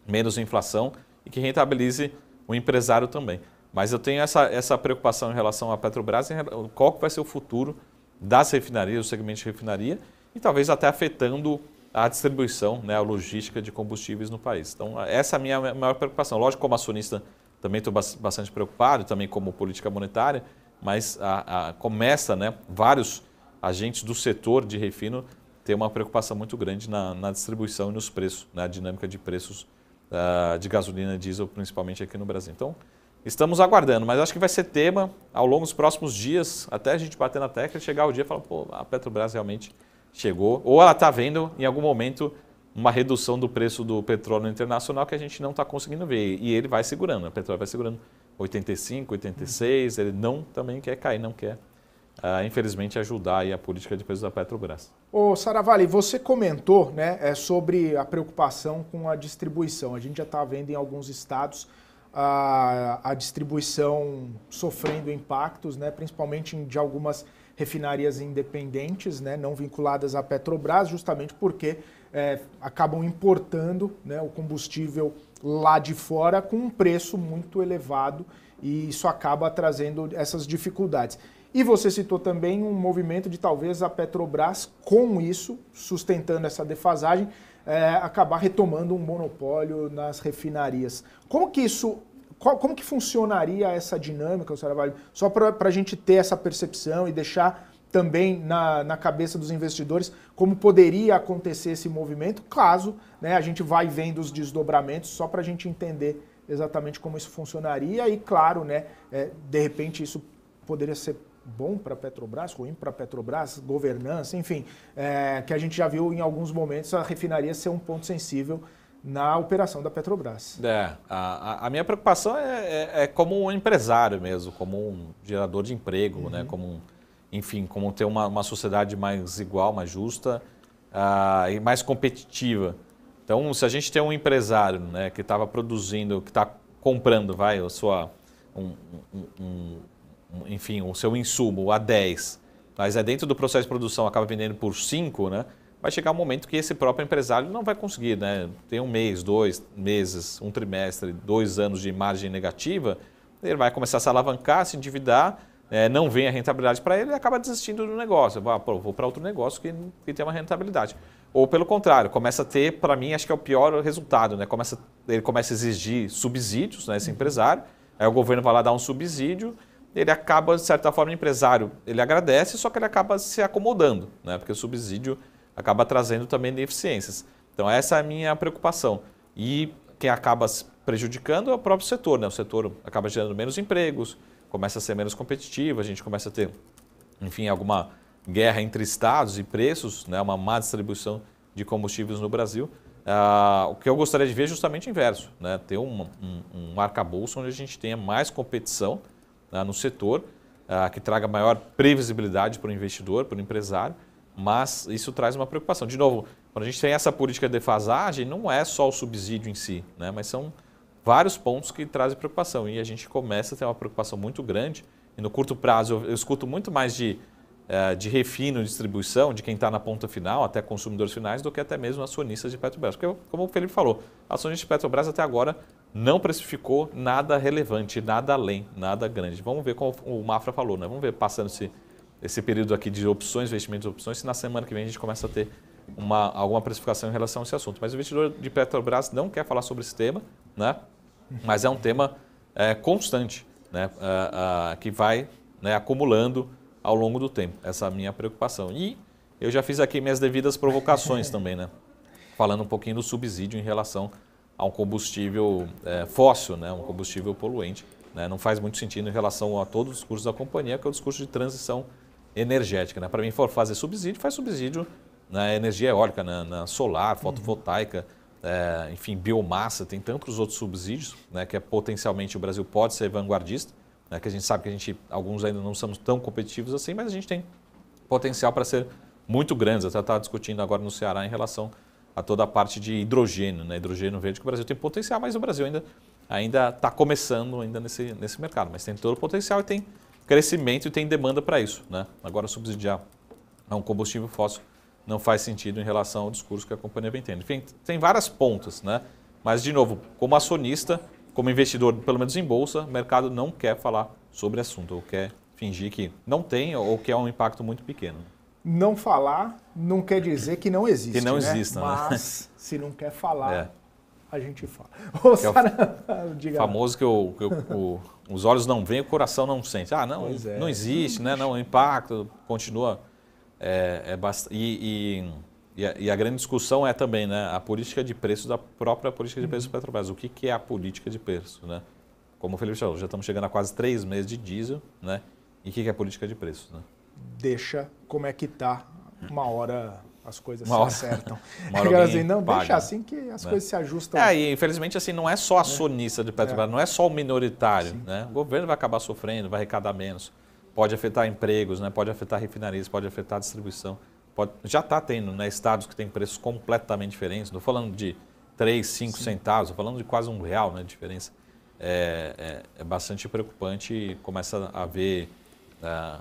Menos inflação e que rentabilize o empresário também. Mas eu tenho essa preocupação em relação à Petrobras, qual que vai ser o futuro das refinarias, do segmento de refinaria, e talvez até afetando a distribuição, né, a logística de combustíveis no país. Então, essa é a minha maior preocupação. Lógico, como acionista, também estou bastante preocupado, também como política monetária, mas começa, né, vários agentes do setor de refino ter uma preocupação muito grande na distribuição e nos preços, na dinâmica de preços de gasolina e diesel, principalmente aqui no Brasil. Então, estamos aguardando, mas acho que vai ser tema ao longo dos próximos dias, até a gente bater na tecla, chegar o dia e falar, pô, a Petrobras realmente chegou, ou ela está vendo em algum momento uma redução do preço do petróleo internacional que a gente não está conseguindo ver. E ele vai segurando, a Petrobras vai segurando 85, 86, ele também quer cair, não quer, infelizmente, ajudar aí a política de preços da Petrobras. Ô Saravalli, você comentou, né, sobre a preocupação com a distribuição. A gente já está vendo em alguns estados a distribuição sofrendo impactos, né, principalmente de algumas refinarias independentes, né, não vinculadas à Petrobras, justamente porque acabam importando, né, o combustível lá de fora com um preço muito elevado e isso acaba trazendo essas dificuldades. E você citou também um movimento de talvez a Petrobras, com isso, sustentando essa defasagem, acabar retomando um monopólio nas refinarias. Como que funcionaria essa dinâmica, Saravalli? Só para a gente ter essa percepção e deixar também na cabeça dos investidores como poderia acontecer esse movimento, caso, né, a gente vai vendo os desdobramentos, só para a gente entender exatamente como isso funcionaria e, claro, né, de repente isso poderia ser bom para a Petrobras, ruim para a Petrobras, governança, enfim, que a gente já viu em alguns momentos a refinaria ser um ponto sensível na operação da Petrobras. A minha preocupação é como um empresário mesmo, como um gerador de emprego, né, como ter uma sociedade mais igual, mais justa e mais competitiva. Então, se a gente tem um empresário, né, que estava produzindo, que está comprando, enfim, o seu insumo a 10, mas dentro do processo de produção acaba vendendo por 5, né, vai chegar um momento que esse próprio empresário não vai conseguir, né, tem um mês, 2 meses, um trimestre, 2 anos de margem negativa, ele vai começar a se alavancar, se endividar, não vem a rentabilidade para ele e acaba desistindo do negócio. Vou para outro negócio que tem uma rentabilidade. Ou pelo contrário, começa a ter, para mim, acho que é o pior resultado, né, ele começa a exigir subsídios, né, esse empresário, aí o governo vai lá dar um subsídio, ele acaba, de certa forma, o empresário, ele agradece, só que ele acaba se acomodando, né? Porque o subsídio acaba trazendo também deficiências. Então, essa é a minha preocupação. E quem acaba prejudicando é o próprio setor, né? O setor acaba gerando menos empregos, começa a ser menos competitivo, a gente começa a ter, enfim, alguma guerra entre estados e preços, né? Uma má distribuição de combustíveis no Brasil. O que eu gostaria de ver é justamente o inverso, né? Ter um arcabouço onde a gente tenha mais competição no setor, que traga maior previsibilidade para o investidor, para o empresário, mas isso traz uma preocupação. De novo, quando a gente tem essa política de defasagem, não é só o subsídio em si, né? Mas são vários pontos que trazem preocupação e a gente começa a ter uma preocupação muito grande e no curto prazo eu escuto muito mais de refino, distribuição, de quem está na ponta final, até consumidores finais, do que até mesmo acionistas de Petrobras. Porque, como o Felipe falou, a acionista de Petrobras até agora não precificou nada relevante, nada além, nada grande. Vamos ver como o Mafra falou, né? Vamos ver passando esse período aqui de opções, investimentos de opções, se na semana que vem a gente começa a ter alguma precificação em relação a esse assunto. Mas o investidor de Petrobras não quer falar sobre esse tema, né? Mas é um tema constante, né? Que vai, né, acumulando ao longo do tempo. Essa é a minha preocupação. E eu já fiz aqui minhas devidas provocações também, né? Falando um pouquinho do subsídio em relação a um combustível fóssil, né? Um combustível poluente. Né? Não faz muito sentido em relação a todo o discurso da companhia, que é o discurso de transição energética. Né? Para mim, for fazer subsídio, faz subsídio na energia eólica, na solar, fotovoltaica, enfim, biomassa, tem tantos outros subsídios, né, que potencialmente o Brasil pode ser vanguardista, né, que a gente sabe que alguns ainda não somos tão competitivos assim, mas a gente tem potencial para ser muito grandes. Até estava discutindo agora no Ceará em relação a toda a parte de hidrogênio, né, hidrogênio verde, que o Brasil tem potencial, mas o Brasil ainda está começando nesse mercado, mas tem todo o potencial e tem crescimento e tem demanda para isso. Né? Agora, subsidiar um combustível fóssil não faz sentido em relação ao discurso que a companhia vem tendo. Enfim, tem várias pontas, né? Mas, de novo, como acionista, como investidor, pelo menos em bolsa, o mercado não quer falar sobre assunto, ou quer fingir que não tem ou que é um impacto muito pequeno. Não falar não quer dizer que não existe, que não né? exista, Mas, se não quer falar, a gente fala. Diga famoso que os olhos não veem, o coração não sente. Não existe, né? Não, o impacto continua... E a grande discussão é também, né, a política de preço da própria política de preço da Petrobras. O que é a política de preço? Né? como o Felipe falou, já estamos chegando a quase 3 meses de diesel, né? E o que é política de preços, né? Deixa como é que tá, uma hora as coisas se acertam. Assim, não, paga, deixa assim que as coisas se ajustam. E infelizmente assim, não é só acionista de Petrobras, não é só o minoritário, né? O governo vai acabar sofrendo, vai arrecadar menos, pode afetar empregos, né? Pode afetar refinarias, pode afetar a distribuição. Já está tendo, né, estados que têm preços completamente diferentes, não estou falando de 3, 5 centavos, estou falando de quase R$1, né, de diferença. É bastante preocupante e começa a haver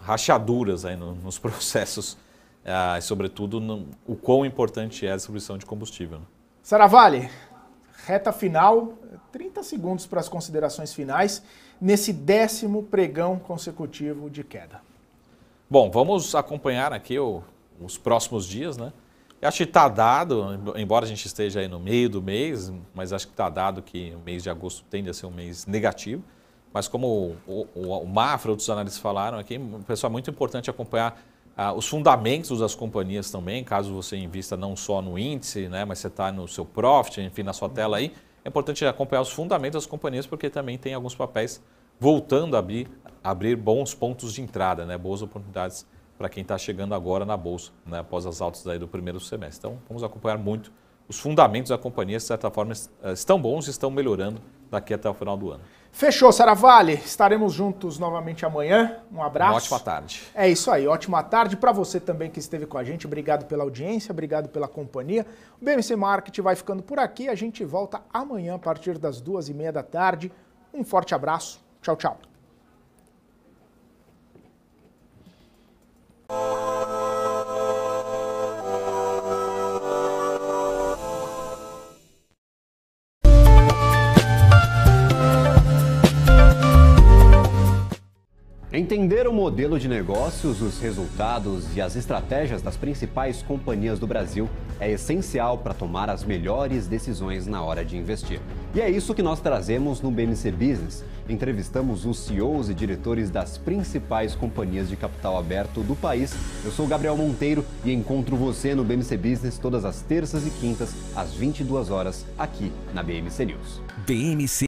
rachaduras aí nos processos, e sobretudo o quão importante é a distribuição de combustível. Né? Saravalli, reta final, 30 segundos para as considerações finais, nesse 10º pregão consecutivo de queda. Bom, vamos acompanhar aqui os próximos dias, né? Eu acho que está dado, embora a gente esteja aí no meio do mês, mas acho que está dado que o mês de agosto tende a ser um mês negativo. Mas como o Mafra e outros analistas falaram aqui, pessoal, é muito importante acompanhar os fundamentos das companhias também, caso você invista não só no índice, né, mas você está no seu profit, enfim, na sua tela aí. É importante acompanhar os fundamentos das companhias, porque também tem alguns papéis voltando a abrir bons pontos de entrada, né, boas oportunidades para quem está chegando agora na Bolsa, né, após as altas do primeiro semestre. Então, vamos acompanhar muito os fundamentos da companhia, de certa forma, estão bons e estão melhorando daqui até o final do ano. Fechou, Saravalli. Estaremos juntos novamente amanhã. Um abraço. Uma ótima tarde. É isso aí, ótima tarde. Para você também que esteve com a gente, obrigado pela audiência, obrigado pela companhia. O BMC Market vai ficando por aqui. A gente volta amanhã a partir das 2h30 da tarde. Um forte abraço. Tchau, tchau. Entender o modelo de negócios, os resultados e as estratégias das principais companhias do Brasil é essencial para tomar as melhores decisões na hora de investir. E é isso que nós trazemos no BMC Business. Entrevistamos os CEOs e diretores das principais companhias de capital aberto do país. Eu sou o Gabriel Monteiro e encontro você no BMC Business todas as terças e quintas, às 22 horas, aqui na BMC News. BMC